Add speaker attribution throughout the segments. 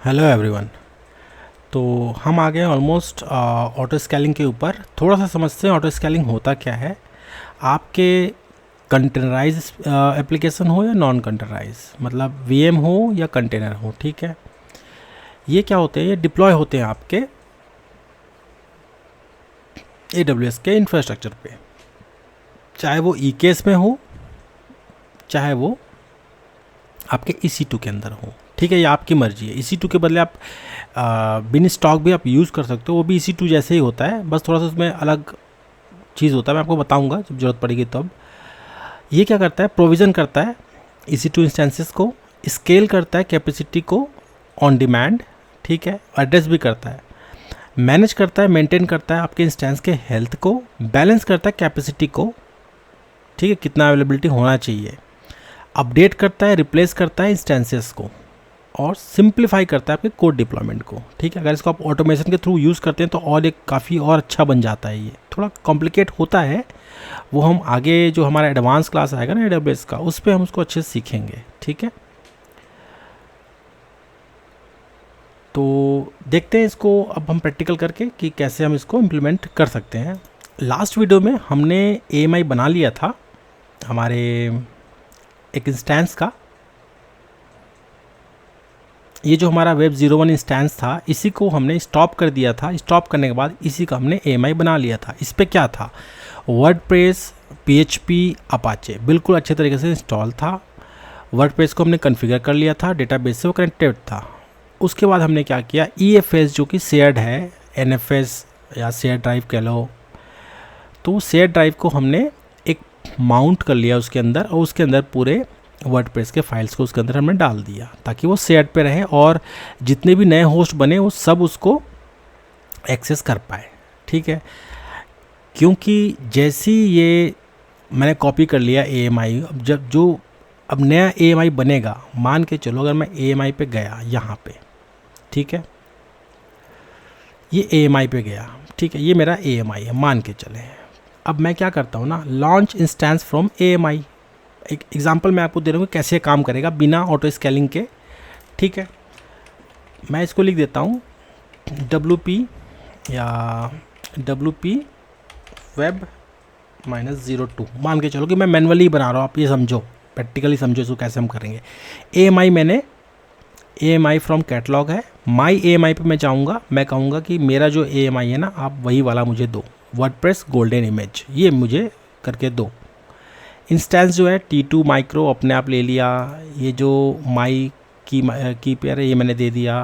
Speaker 1: Hello everyone. तो हम आ गए ऑलमोस्ट ऑटो स्केलिंग के ऊपर। थोड़ा सा समझते हैं ऑटो स्केलिंग होता क्या है। आपके कंटेनराइज एप्लीकेशन हो या नॉन कंटेनराइज, मतलब वीएम हो या कंटेनर हो, ठीक है। ये क्या होते हैं, ये डिप्लॉय होते हैं आपके AWS के इंफ्रास्ट्रक्चर पे, चाहे वो EKS में हो चाहे वो आपके EC2 के अंदर हो, ठीक है। ये आपकी मर्जी है। EC2 के बदले आप बिन स्टॉक भी आप यूज़ कर सकते हो, वो भी EC2 जैसे ही होता है, बस थोड़ा सा उसमें अलग चीज़ होता है। मैं आपको बताऊंगा जब ज़रूरत पड़ेगी तब। ये क्या करता है, प्रोविज़न करता है EC2 इंस्टेंसेस को, स्केल करता है कैपेसिटी को ऑन डिमांड, ठीक है। एड्रेस भी करता है, मैनेज करता है, मेंटेन करता है आपके इंस्टेंस के हेल्थ को, बैलेंस करता है कैपेसिटी को, ठीक है, कितना अवेलेबिलिटी होना चाहिए, अपडेट करता है, रिप्लेस करता है इंस्टेंसेस को, और सिंप्लीफाई करता है आपके कोड डिप्लॉयमेंट को, ठीक है। अगर इसको आप ऑटोमेशन के थ्रू यूज़ करते हैं तो और एक काफ़ी और अच्छा बन जाता है। ये थोड़ा कॉम्प्लिकेट होता है, वो हम आगे जो हमारा एडवांस क्लास आएगा ना AWS का, उस पर हम उसको अच्छे से सीखेंगे, ठीक है। तो देखते हैं इसको अब हम प्रैक्टिकल करके कि कैसे हम इसको इम्प्लीमेंट कर सकते हैं। लास्ट वीडियो में हमने AMI बना लिया था हमारे एक इंस्टेंस का। ये जो हमारा वेब 01 इंस्टेंस था, इसी को हमने स्टॉप कर दिया था। स्टॉप करने के बाद इसी का हमने AMI बना लिया था। इस पर क्या था, वर्डप्रेस, PHP, अपाचे बिल्कुल अच्छे तरीके से इंस्टॉल था। वर्डप्रेस को हमने कॉन्फ़िगर कर लिया था, डेटाबेस से वो कनेक्टेड था। उसके बाद हमने क्या किया, EFS जो कि शेयर्ड है, NFS या शेयर ड्राइव कह लो, तो शेयर ड्राइव को हमने एक माउंट कर लिया उसके अंदर, और उसके अंदर पूरे वर्डप्रेस के फाइल्स को उसके अंदर हमने डाल दिया ताकि वो शेयर पे रहे और जितने भी नए होस्ट बने वो सब उसको एक्सेस कर पाए, ठीक है। क्योंकि जैसी ये मैंने कॉपी कर लिया AMI, अब जब जो अब नया AMI बनेगा, मान के चलो अगर मैं AMI पे गया यहाँ पे, ठीक है, ये AMI पे गया, ठीक है, ये मेरा AMI है मान के चले। अब मैं क्या करता हूँ ना, लॉन्च इंस्टेंस फ्रॉम AMI। एक एग्जांपल मैं आपको दे रहा हूँ कि कैसे काम करेगा बिना ऑटो स्केलिंग के, ठीक है। मैं इसको लिख देता हूँ WP या WP वेब -02, मान के चलो कि मैं मैनुअली बना रहा हूँ। आप ये समझो, प्रैक्टिकली समझो इसको कैसे हम करेंगे। AMI मैंने AMI फ्रॉम कैटलॉग है, माई AMI पे मैं जाऊँगा, मैं कहूँगा कि मेरा जो AMI है ना, आप वही वाला मुझे दो, वर्डप्रेस गोल्डन इमेज, ये मुझे करके दो। इंस्टेंस जो है T2 माइक्रो अपने आप ले लिया। ये जो माई की पेयर है ये मैंने दे दिया।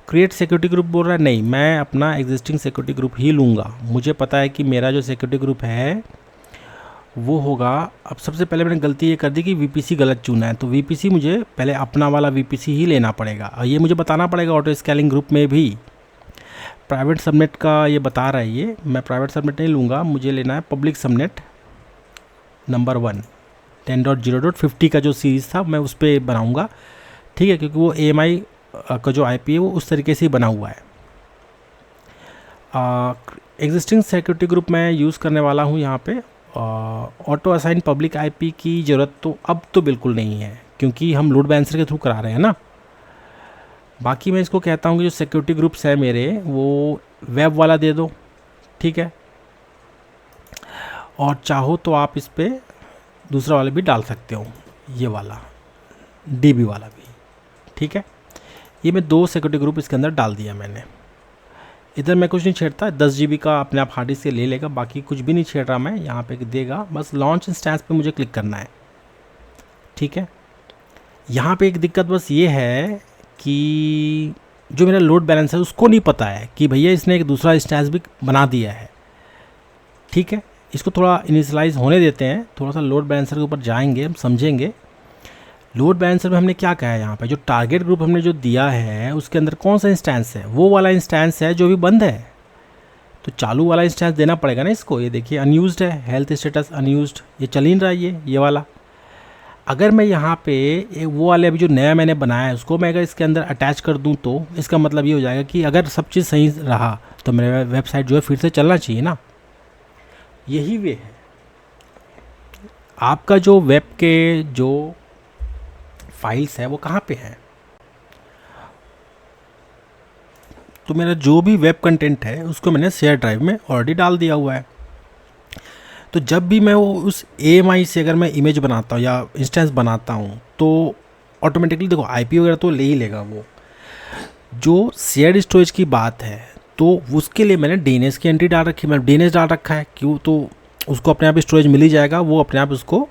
Speaker 1: क्रिएट सिक्योरिटी ग्रुप बोल रहा है, नहीं, मैं अपना एग्जिस्टिंग सिक्योरिटी ग्रुप ही लूँगा। मुझे पता है कि मेरा जो सिक्योरिटी ग्रुप है वो होगा। अब सबसे पहले मैंने गलती ये कर दी कि VPC गलत चुना है, तो VPC मुझे पहले अपना वाला VPC ही लेना पड़ेगा, और ये मुझे बताना पड़ेगा ऑटो स्केलिंग ग्रुप में भी। प्राइवेट सबनेट का ये बता रहा है, ये मैं प्राइवेट सबनेट नहीं लूँगा, मुझे लेना है पब्लिक सबनेट नंबर 1 10.0.50 का जो सीरीज़ था मैं उस पर बनाऊँगा, ठीक है, क्योंकि वो AMI का जो IP है वो उस तरीके से ही बना हुआ है। एग्जिस्टिंग सिक्योरिटी ग्रुप मैं यूज़ करने वाला हूँ यहाँ पे। ऑटो असाइन पब्लिक IP की ज़रूरत तो अब तो बिल्कुल नहीं है, क्योंकि हम लोड बैलेंसर के थ्रू करा रहे हैं ना। बाकी मैं इसको कहता हूँ कि जो सिक्योरिटी ग्रुप्स है मेरे, वो वेब वाला दे दो, ठीक है। और चाहो तो आप इस पर दूसरा वाला भी डाल सकते हो, ये वाला DB वाला भी, ठीक है। ये मैं 2 सिक्योरिटी ग्रुप इसके अंदर डाल दिया मैंने। इधर मैं कुछ नहीं छेड़ता, 10 GB का अपने आप हार्ड डिस्क से ले लेगा, बाकी कुछ भी नहीं छेड़ रहा मैं, यहाँ पे देगा। बस लॉन्च इंस्टेंस पे मुझे क्लिक करना है, ठीक है। यहाँ पे एक दिक्कत बस ये है कि जो मेरा लोड बैलेंस है उसको नहीं पता है कि भैया इसने एक दूसरा इंस्टेंस भी बना दिया है, ठीक है। इसको थोड़ा इनिशियलाइज होने देते हैं, थोड़ा सा लोड बैलेंसर के ऊपर जाएंगे, हम समझेंगे। लोड बैलेंसर में हमने क्या कहा है, यहाँ पे जो टारगेट ग्रुप हमने जो दिया है उसके अंदर कौन सा इंस्टेंस है, वो वाला इंस्टेंस है जो भी बंद है, तो चालू वाला इंस्टेंस देना पड़ेगा ना इसको। ये देखिए अनयूज्ड है, हेल्थ स्टेटस अनयूज्ड, ये चल ही नहीं रहा है ये वाला। अगर मैं यहाँ पे वो वाले अभी जो नया मैंने बनाया है उसको मैं अगर इसके अंदर अटैच कर दूँ, तो इसका मतलब ये हो जाएगा कि अगर सब चीज़ सही रहा तो मेरा वेबसाइट जो है फिर से चलना चाहिए ना। यही वे है। आपका जो वेब के जो फाइल्स है वो कहाँ पे है, तो मेरा जो भी वेब कंटेंट है उसको मैंने शेयर ड्राइव में ऑलरेडी डाल दिया हुआ है। तो जब भी मैं वो उस AMI से अगर मैं इमेज बनाता हूँ या इंस्टेंस बनाता हूँ तो ऑटोमेटिकली देखो IP वगैरह तो ले ही लेगा वो। जो शेयर्ड स्टोरेज की बात है तो उसके लिए मैंने DNS की एंट्री डाल रखी है, मतलब DNS डाल रखा है। क्यों? तो उसको अपने आप स्टोरेज मिल ही जाएगा, वो अपने आप उसको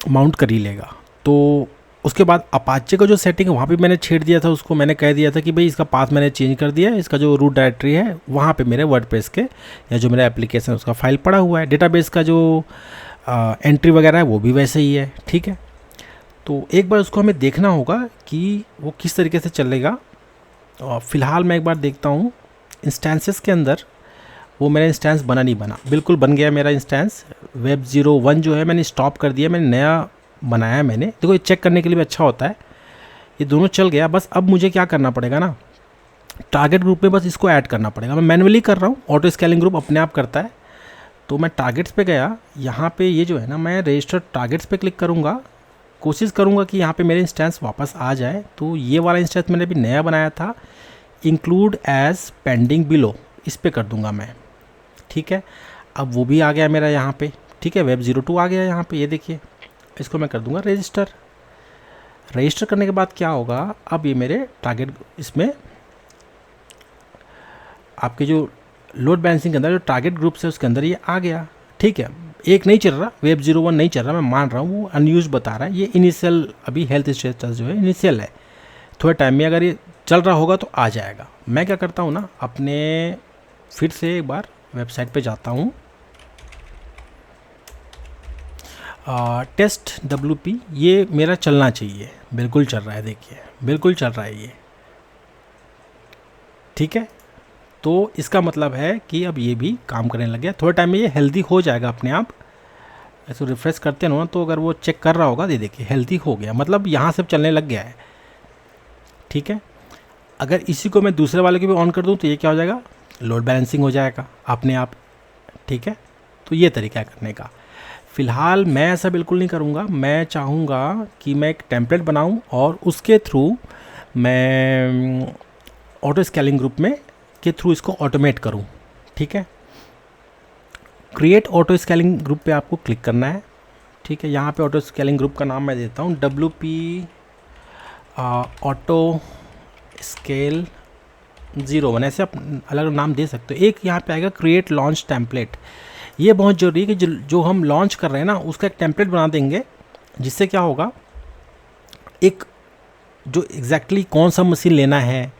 Speaker 1: माउंट कर ही लेगा। तो उसके बाद अपाचे का जो सेटिंग है वहाँ पे मैंने छेड़ दिया था, उसको मैंने कह दिया था कि भाई इसका पाथ मैंने चेंज कर दिया है, इसका जो रूट डायरेक्टरी है वहाँ पे मेरे वर्डप्रेस के या जो मेरा एप्लीकेशन है उसका फाइल पड़ा हुआ है। डेटाबेस का जो एंट्री वगैरह है वो भी वैसे ही है, ठीक है। तो एक बार उसको हमें देखना होगा कि वो किस तरीके से चलेगा। और फ़िलहाल मैं एक बार देखता हूँ इंस्टेंसेस के अंदर वो मेरा इंस्टेंस बना नहीं बना। बिल्कुल बन गया मेरा इंस्टेंस। वेब 01 जो है मैंने स्टॉप कर दिया, मैंने नया बनाया। मैंने देखो ये चेक करने के लिए भी अच्छा होता है, ये दोनों चल गया। बस अब मुझे क्या करना पड़ेगा ना, टारगेट ग्रुप में बस इसको ऐड करना पड़ेगा। मैं मैनुअली कर रहा हूँ, ऑटो स्केलिंग ग्रुप अपने आप करता है। तो मैं टारगेट्स पे गया, यहाँ पे ये जो है ना, मैं रजिस्टर टारगेट्स पे क्लिक करूँगा, कोशिश करूँगा कि यहाँ पे मेरे इंस्टेंस वापस आ जाए। तो ये वाला इंस्टेंस मैंने अभी नया बनाया था, इंक्लूड एज पेंडिंग बिलो, इस पर कर दूँगा मैं, ठीक है। अब वो भी आ गया मेरा यहाँ पे, ठीक है। वेब 02 आ गया यहाँ पे, ये देखिए। इसको मैं कर दूँगा रजिस्टर। रजिस्टर करने के बाद क्या होगा, अब ये मेरे टारगेट इसमें आपके जो लोड बैलेंसिंग के अंदर जो टारगेट ग्रुप है उसके अंदर ये आ गया, ठीक है। एक नहीं चल रहा, वेब 01 नहीं चल रहा, मैं मान रहा हूँ वो अनयूज बता रहा है। ये इनिशियल अभी हेल्थ स्टेटस जो है इनिशियल है, थोड़े टाइम में अगर ये चल रहा होगा तो आ जाएगा। मैं क्या करता हूँ ना, अपने फिर से एक बार वेबसाइट पे जाता हूँ, टेस्ट WP, ये मेरा चलना चाहिए। बिल्कुल चल रहा है, देखिए बिल्कुल चल रहा है ये, ठीक है। तो इसका मतलब है कि अब ये भी काम करने लग गया। थोड़े टाइम में ये हेल्दी हो जाएगा अपने आप। ऐसे रिफ्रेश करते ना, तो अगर वो चेक कर रहा होगा, ये देखिए हेल्दी हो गया, मतलब यहाँ से चलने लग गया है, ठीक है। अगर इसी को मैं दूसरे वाले को भी ऑन कर दूँ तो ये क्या हो जाएगा, लोड बैलेंसिंग हो जाएगा अपने आप, ठीक है। तो ये तरीका है करने का। फ़िलहाल मैं ऐसा बिल्कुल नहीं करूँगा, मैं चाहूँगा कि मैं एक टेम्पलेट बनाऊँ और उसके थ्रू मैं ऑटो स्केलिंग ग्रुप में के थ्रू इसको ऑटोमेट करूँ, ठीक है। क्रिएट ऑटो स्केलिंग ग्रुप पे आपको क्लिक करना है, ठीक है। यहाँ पे ऑटो स्केलिंग ग्रुप का नाम मैं देता हूँ WP ऑटो स्केल 01, ऐसे आप अलग नाम दे सकते हो। एक यहाँ पे आएगा क्रिएट लॉन्च टेम्पलेट, ये बहुत ज़रूरी है कि जो हम लॉन्च कर रहे हैं ना उसका एक टेम्पलेट बना देंगे, जिससे क्या होगा, एक जो एग्जैक्टली कौन सा मशीन लेना है,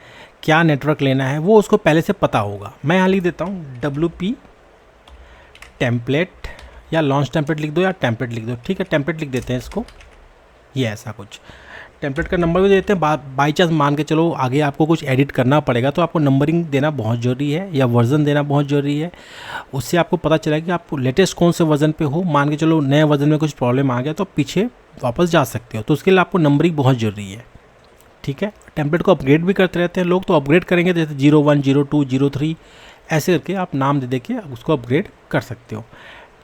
Speaker 1: क्या नेटवर्क लेना है, वो उसको पहले से पता होगा। मैं यहाँ लिख देता हूँ WP टेम्पलेट, या लॉन्च टेम्पलेट लिख दो या टेम्पलेट लिख दो, ठीक है। टेम्पलेट लिख देते हैं इसको, ये ऐसा कुछ। टेम्पलेट का नंबर भी देते हैं, बाई चांस मान के चलो आगे आपको कुछ एडिट करना पड़ेगा तो आपको नंबरिंग देना बहुत ज़रूरी है, या वर्जन देना बहुत ज़रूरी है। उससे आपको पता चलेगा कि आप लेटेस्ट कौन से वर्जन पे हो। मान के चलो नए वर्जन में कुछ प्रॉब्लम आ गया तो पीछे वापस जा सकते हो, तो उसके लिए आपको नंबरिंग बहुत ज़रूरी है, ठीक है। टेम्पलेट को अपग्रेड भी करते रहते हैं लोग, तो अपग्रेड करेंगे जैसे 01, 02, 03 ऐसे करके आप नाम दे के उसको अपग्रेड कर सकते हो।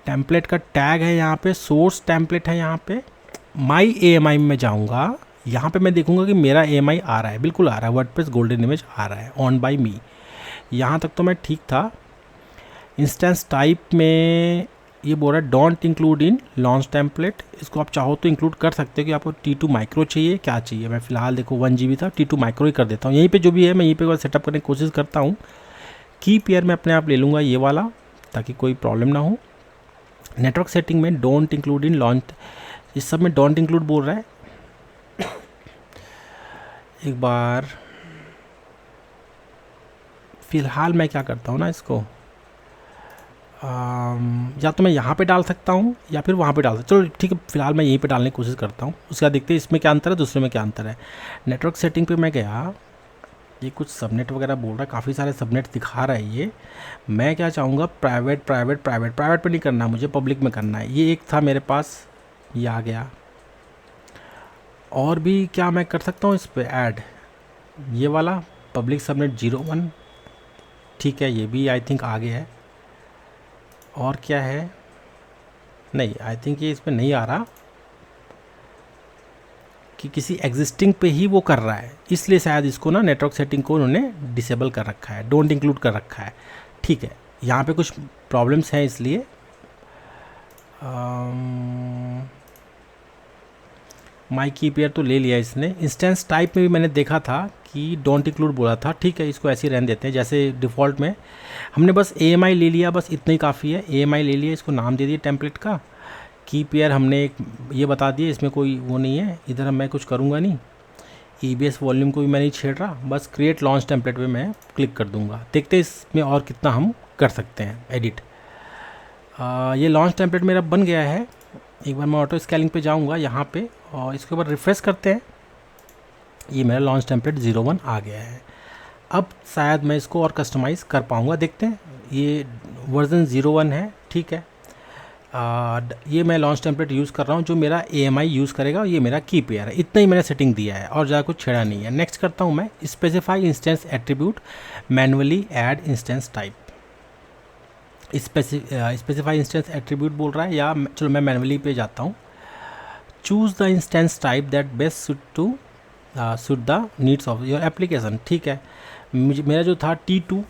Speaker 1: टेम्पलेट का टैग है यहाँ पे, सोर्स टेम्पलेट है यहाँ पे। माई AMI में जाऊँगा, यहाँ पे मैं देखूँगा कि मेरा AMI आ रहा है, बिल्कुल आ रहा है, वर्डप्रेस गोल्डन इमेज आ रहा है, ऑन बाय मी। यहाँ तक तो मैं ठीक था। इंस्टेंस टाइप में ये बोल रहा है don't include in launch template, इसको आप चाहो तो इंक्लूड कर सकते हो कि आपको T2 माइक्रो चाहिए, क्या चाहिए। मैं फ़िलहाल देखो 1 GB था, T2 माइक्रो ही कर देता हूँ। यहीं पे जो भी है मैं यहीं पे सेटअप करने की कोशिश करता हूँ। की पेयर में अपने आप ले लूँगा ये वाला, ताकि कोई प्रॉब्लम ना हो। नेटवर्क सेटिंग में डोंट इंक्लूड इन लॉन्च, इस सब में डोंट इंक्लूड बोल रहा है। एक बार फ़िलहाल मैं क्या करता हूँ ना, इसको या तो मैं यहाँ पे डाल सकता हूँ या फिर वहाँ पे डाल सकता हूँ। चलो ठीक है, फ़िलहाल मैं यहीं पे डालने की कोशिश करता हूँ, उसके बाद देखते हैं इसमें क्या अंतर है, दूसरे में क्या अंतर है। नेटवर्क सेटिंग पे मैं गया, ये कुछ सबनेट वगैरह बोल रहा है, काफ़ी सारे सबनेट दिखा रहा है ये। मैं क्या चाहूँगा, प्राइवेट प्राइवेट प्राइवेट प्राइवेट पे नहीं करना मुझे, पब्लिक में करना है। ये एक था मेरे पास, ये आ गया। और भी क्या मैं कर सकता हूँ इस पर ऐड, ये वाला पब्लिक सबनेट 01, ठीक है, ये भी आई थिंक आ गया है। और क्या है, नहीं आई थिंक ये इसमें नहीं आ रहा, कि किसी एग्जिस्टिंग पे ही वो कर रहा है, इसलिए शायद इसको ना नेटवर्क सेटिंग को उन्होंने डिसेबल कर रखा है, डोंट इंक्लूड कर रखा है। ठीक है, यहाँ पे कुछ प्रॉब्लम्स हैं इसलिए माई की पेयर तो ले लिया इसने। इंस्टेंस टाइप में भी मैंने देखा था कि डोंट इंक्लूड बोला था। ठीक है, इसको ऐसे ही रहने देते हैं जैसे डिफ़ॉल्ट में हमने बस AMI ले लिया, बस इतना ही काफ़ी है। AMI ले लिया, इसको नाम दे दिया टेम्पलेट का। की पेयर हमने एक ये बता दिया, इसमें कोई वो नहीं है, इधर मैं कुछ करूँगा नहीं। EBS वॉल्यूम को भी मैं नहीं छेड़ रहा, बस क्रिएट लॉन्च टेम्पलेट पे मैं क्लिक कर दूँगा। देखते हैं इसमें और कितना हम कर सकते हैं एडिट। ये लॉन्च टेम्पलेट मेरा बन गया है। एक बार मैं ऑटो स्केलिंग पे जाऊँगा यहाँ पे और इसके ऊपर रिफ्रेश करते हैं। ये मेरा लॉन्च टेम्पलेट 01 आ गया है। अब शायद मैं इसको और कस्टमाइज़ कर पाऊँगा, देखते हैं। ये वर्जन 01 है। ठीक है, ये मैं लॉन्च टेम्पलेट यूज़ कर रहा हूँ जो मेरा AMI यूज़ करेगा। ये मेरा की पेयर है, इतना ही मैंने सेटिंग दिया है और ज़्यादा कुछ छेड़ा नहीं है। नेक्स्ट करता हूँ मैं specify instance attribute manually add instance type. Specify instance attribute बोल रहा है, या चलो मैं मैनुअली पे जाता हूँ। Choose the instance type that best suit the needs of your application. ठीक है, मेरा जो था T2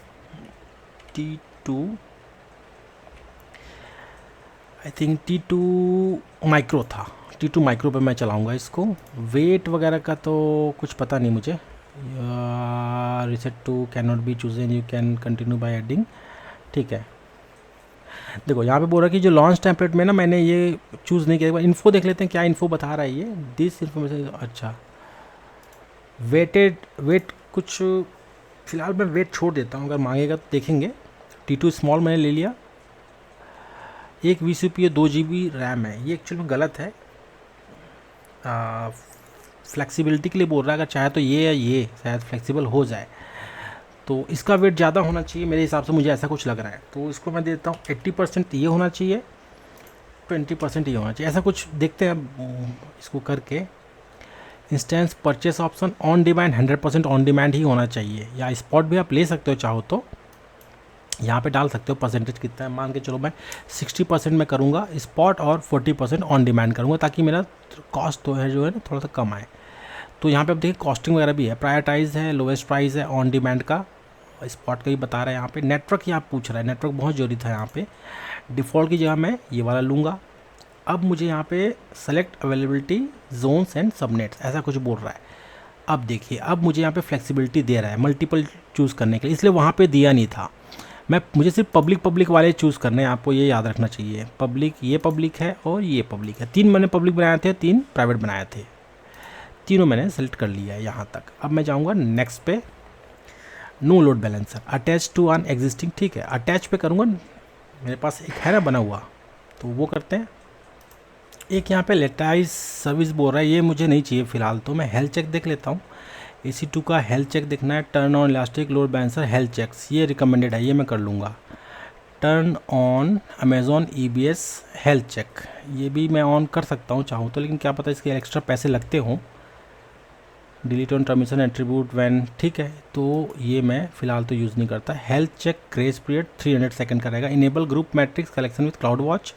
Speaker 1: I think T2 micro था। T2 माइक्रो पे मैं चलाऊँगा इसको। वेट वगैरह का तो कुछ पता नहीं मुझे। Reset to can not be chosen, you can continue by adding. ठीक है, देखो यहाँ पे बोल रहा है कि जो लॉन्च टेम्पलेट में ना मैंने ये चूज़ नहीं किया। इन्फो देख लेते हैं क्या इन्फो बता रहा है ये। दिस इन्फॉर्मेशन, अच्छा वेट कुछ फ़िलहाल मैं वेट छोड़ देता हूँ, अगर मांगेगा तो देखेंगे। T2 स्मॉल मैंने ले लिया। 1 VCP 2 GB रैम है, ये एक्चुअल में गलत है। फ्लेक्सिबिलिटी के लिए बोल रहा है, अगर चाहे तो ये या ये शायद फ्लेक्सिबल हो जाए, तो इसका वेट ज़्यादा होना चाहिए मेरे हिसाब से, मुझे ऐसा कुछ लग रहा है। तो इसको मैं देता हूँ 80% ये होना चाहिए, 20% ये होना चाहिए, ऐसा कुछ देखते हैं इसको करके। Instance purchase option on demand 100% on demand ही होना चाहिए, या स्पॉट भी आप ले सकते हो चाहो तो। यहाँ पे डाल सकते हो परसेंटेज कितना है, मान के चलो मैं 60% में करूँगा स्पॉट और 40% ऑन डिमांड करूँगा, ताकि मेरा कॉस्ट तो है जो है ना थोड़ा सा कम आए। तो यहाँ पे आप देखिए कॉस्टिंग वगैरह भी है, प्रायोरिटाइज है, लोवेस्ट प्राइस है, ऑन डिमांड का, स्पॉट का भी बता रहा है। यहाँ पे नेटवर्क यहाँ पूछ रहा है, नेटवर्क बहुत जरूरी था यहाँ पे। डिफ़ॉल्ट की जगह मैं ये वाला लूँगा। अब मुझे यहाँ पे select availability zones and subnets ऐसा कुछ बोल रहा है। अब देखिए, अब मुझे यहाँ पे फ्लेक्सिबिलिटी दे रहा है मल्टीपल चूज़ करने के लिए, इसलिए वहाँ पे दिया नहीं था। मुझे सिर्फ पब्लिक वाले चूज़ करने हैं, आपको ये याद रखना चाहिए। पब्लिक, ये पब्लिक है और ये पब्लिक है। 3 मैंने पब्लिक बनाए थे, 3 प्राइवेट बनाए थे, तीनों मैंने सेलेक्ट कर लिया है यहाँ तक। अब मैं जाऊँगा नेक्स्ट पे, no load balancer attach to an existing. ठीक है, अटैच पे करूँगा, मेरे पास एक है ना बना हुआ, तो वो करते हैं। एक यहाँ पे लेटाइज सर्विस बोल रहा है, ये मुझे नहीं चाहिए फ़िलहाल, तो मैं हेल्थ चेक देख लेता हूँ। AC2 का हेल्थ चेक देखना है, turn on elastic load balancer health checks, ये रिकमेंडेड है, ये मैं कर लूँगा। Turn on Amazon EBS health check, ये भी मैं ऑन कर सकता हूँ चाहूँ तो, लेकिन क्या पता इसके एक्स्ट्रा पैसे लगते हों। डिलीट ऑन टर्मिनेशन एट्रीब्यूट वैन, ठीक है, तो ये मैं फ़िलहाल तो यूज़ नहीं करता। Health check grace period 300 second का रहेगा। Enable group metrics collection with cloud watch,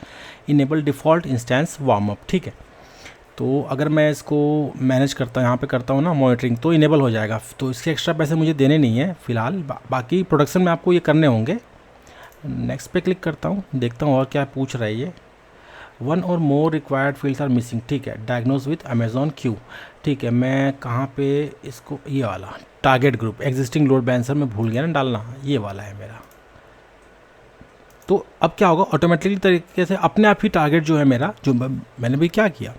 Speaker 1: enable default instance warm up. ठीक है, तो अगर मैं इसको मैनेज करता हूँ, यहाँ पे करता हूँ ना मॉनिटरिंग, तो इनेबल हो जाएगा, तो इसके एक्स्ट्रा पैसे मुझे देने नहीं है फ़िलहाल। बाकी प्रोडक्शन में आपको ये करने होंगे। नेक्स्ट पे क्लिक करता हूँ, देखता हूँ और क्या पूछ रहा है ये। 1 और more required fields are missing. ठीक है, डायग्नोज विथ अमेज़ॉन क्यू। ठीक है, मैं कहाँ पे इसको, ये वाला target group existing load balancer में भूल गया ना डालना, ये वाला है मेरा। तो अब क्या होगा, ऑटोमेटिकली तरीके से अपने आप ही टारगेट जो है मेरा, जो मैंने भी क्या किया,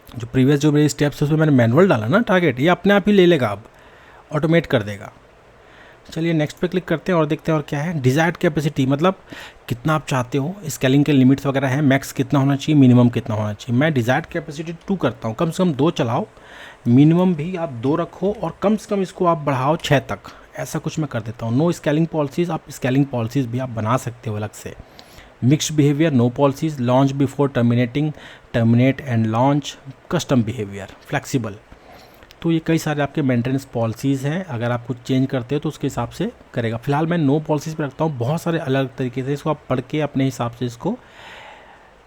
Speaker 1: जो प्रीवियस जो मेरे स्टेप्स उसमें मैंने मैनुअल डाला ना टारगेट, ये अपने आप ही ले लेगा, अब ऑटोमेट कर देगा। चलिए नेक्स्ट पे क्लिक करते हैं और देखते हैं और क्या है। डिज़ायर्ड कैपेसिटी मतलब कितना आप चाहते हो, स्केलिंग के लिमिट्स वगैरह है, मैक्स कितना होना चाहिए, मिनिमम कितना होना चाहिए। मैं डिज़ायर्ड कैपेसिटी 2 करता हूँ, कम से कम 2 चलाओ, मिनिमम भी आप 2 रखो और कम से कम इसको आप बढ़ाओ 6 तक, ऐसा कुछ मैं कर देता हूँ। नो स्केलिंग पॉलिसीज़, आप स्केलिंग पॉलिसीज़ भी आप बना सकते हो अलग से। Mixed behaviour no policies, launch before terminating, terminate and launch, custom behaviour, flexible. तो ये कई सारे आपके मेंटेनेंस पॉलिसीज़ हैं, अगर आप कुछ चेंज करते हो तो उसके हिसाब से करेगा। फिलहाल मैं नो पॉलिसीज़ पे रखता हूँ, बहुत सारे अलग तरीके से इसको आप पढ़ के अपने हिसाब से इसको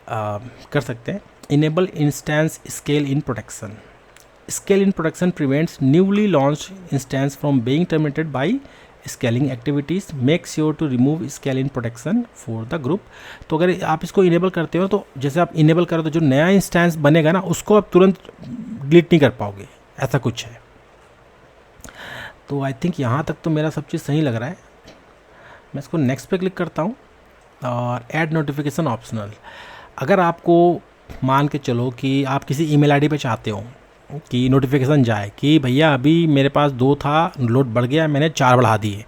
Speaker 1: कर सकते हैं। Enable instance scale in protection, scale in production prevents newly launched instance from being terminated by scaling activities, make sure to remove scale in protection for the group. तो अगर आप इसको इनेबल करते हो तो जैसे आप इनेबल करो तो जो नया इंस्टेंस बनेगा ना उसको आप तुरंत डिलीट नहीं कर पाओगे, ऐसा कुछ है। तो आई थिंक यहाँ तक तो मेरा सब चीज़ सही लग रहा है। मैं इसको नेक्स्ट पे क्लिक करता हूँ और ऐड नोटिफिकेशन ऑप्शनल। अगर आपको मान के चलो कि आप किसी ईमेल आईडी पे चाहते हो कि नोटिफिकेशन जाए कि भैया अभी मेरे पास 2 था, लोड बढ़ गया, मैंने 4 बढ़ा दिए,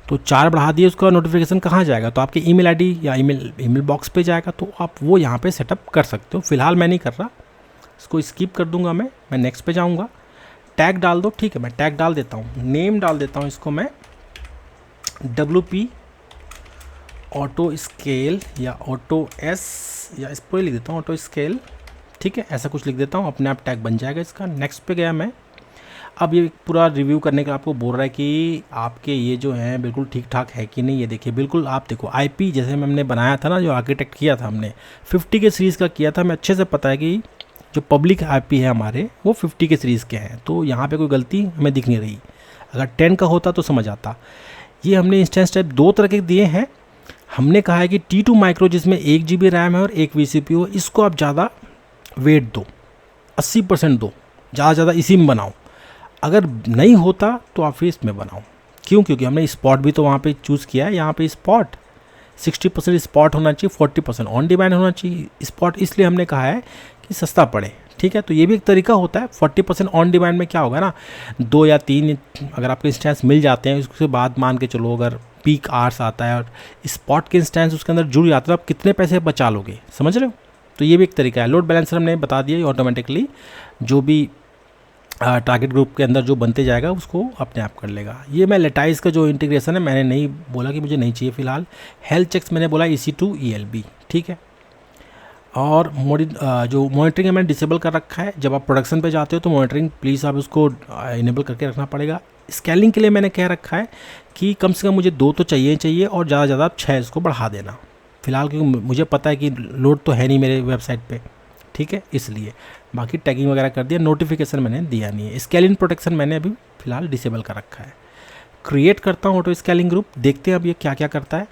Speaker 1: तो 4 बढ़ा दिए, उसका नोटिफिकेशन कहाँ जाएगा? तो आपके ईमेल आईडी या ईमेल बॉक्स पे जाएगा। तो आप वो यहाँ पे सेटअप कर सकते हो। फिलहाल मैं नहीं कर रहा, इसको स्किप कर दूंगा। मैं नेक्स्ट पे जाऊँगा। टैग डाल दो, ठीक है, मैं टैग डाल देता हूँ। नेम डाल देता हूँ इसको मैं WP ऑटो स्केल या ऑटो एस, या इस पर लिख देता हूँ ऑटो स्केल, ठीक है, ऐसा कुछ लिख देता हूँ, अपने आप टैग बन जाएगा इसका। नेक्स्ट पे गया मैं। अब ये पूरा रिव्यू करने के लिए आपको बोल रहा है कि आपके ये जो हैं बिल्कुल ठीक ठाक है कि नहीं। ये देखिए, बिल्कुल आप देखो IP जैसे हमने बनाया था ना, जो आर्किटेक्ट किया था हमने 50 के सीरीज़ का किया था। हमें अच्छे से पता है कि जो पब्लिक IP है हमारे वो 50 के सीरीज़ के हैं, तो यहाँ पे कोई गलती हमें दिख नहीं रही। अगर 10 का होता तो समझ आता। ये हमने इंस्टेंस टाइप 2 तरह के दिए हैं। हमने कहा है कि T2 माइक्रो जिसमें 1 GB रैम है और 1 vCPU, इसको आप ज़्यादा वेट दो, 80% दो, ज़्यादा इसी में बनाओ। अगर नहीं होता तो आप फिर इसमें बनाओ। क्यों? क्योंकि हमने स्पॉट भी तो वहाँ पे चूज़ किया है। यहाँ पे स्पॉट 60% स्पॉट होना चाहिए, 40% ऑन डिमांड होना चाहिए। स्पॉट इसलिए हमने कहा है कि सस्ता पड़े, ठीक है। तो ये भी एक तरीका होता है। 40% ऑन डिमांड में क्या होगा ना, 2 या 3 अगर आपके इंस्टेंस मिल जाते हैं, उसके बाद मान के चलो अगर पीक आवर्स आता है और स्पॉट के इंस्टेंस उसके अंदर जुड़ जाते हैं, तो आप कितने पैसे बचा लोगे, समझ रहे हो? तो ये भी एक तरीका है। लोड बैलेंसर हमने बता दिया, ऑटोमेटिकली जो भी टारगेट ग्रुप के अंदर जो बनते जाएगा उसको अपने आप कर लेगा। ये मैं लेटाइस का जो इंटीग्रेशन है मैंने नहीं बोला कि मुझे नहीं चाहिए फिलहाल। हेल्थ चेक्स मैंने बोला EC2 ELB, ठीक है। और जो मॉनिटरिंग है मैंने डिसेबल कर रखा है। जब आप प्रोडक्शन पे जाते हो तो मॉनिटरिंग प्लीज़ आप उसको इनेबल करके रखना पड़ेगा। स्केलिंग के लिए मैंने कह रखा है कि कम से कम मुझे 2 तो चाहिए और ज़्यादा ज़्यादा आप 6 इसको बढ़ा देना फिलहाल, क्योंकि मुझे पता है कि लोड तो है नहीं मेरे वेबसाइट पे, ठीक है, इसलिए। बाकी टैगिंग वगैरह कर दिया, नोटिफिकेशन मैंने दिया नहीं है। स्केलिंग प्रोटेक्शन मैंने अभी फ़िलहाल डिसेबल कर रखा है। क्रिएट करता हूँ ऑटो स्केलिंग ग्रुप, देखते हैं अब ये क्या क्या करता है।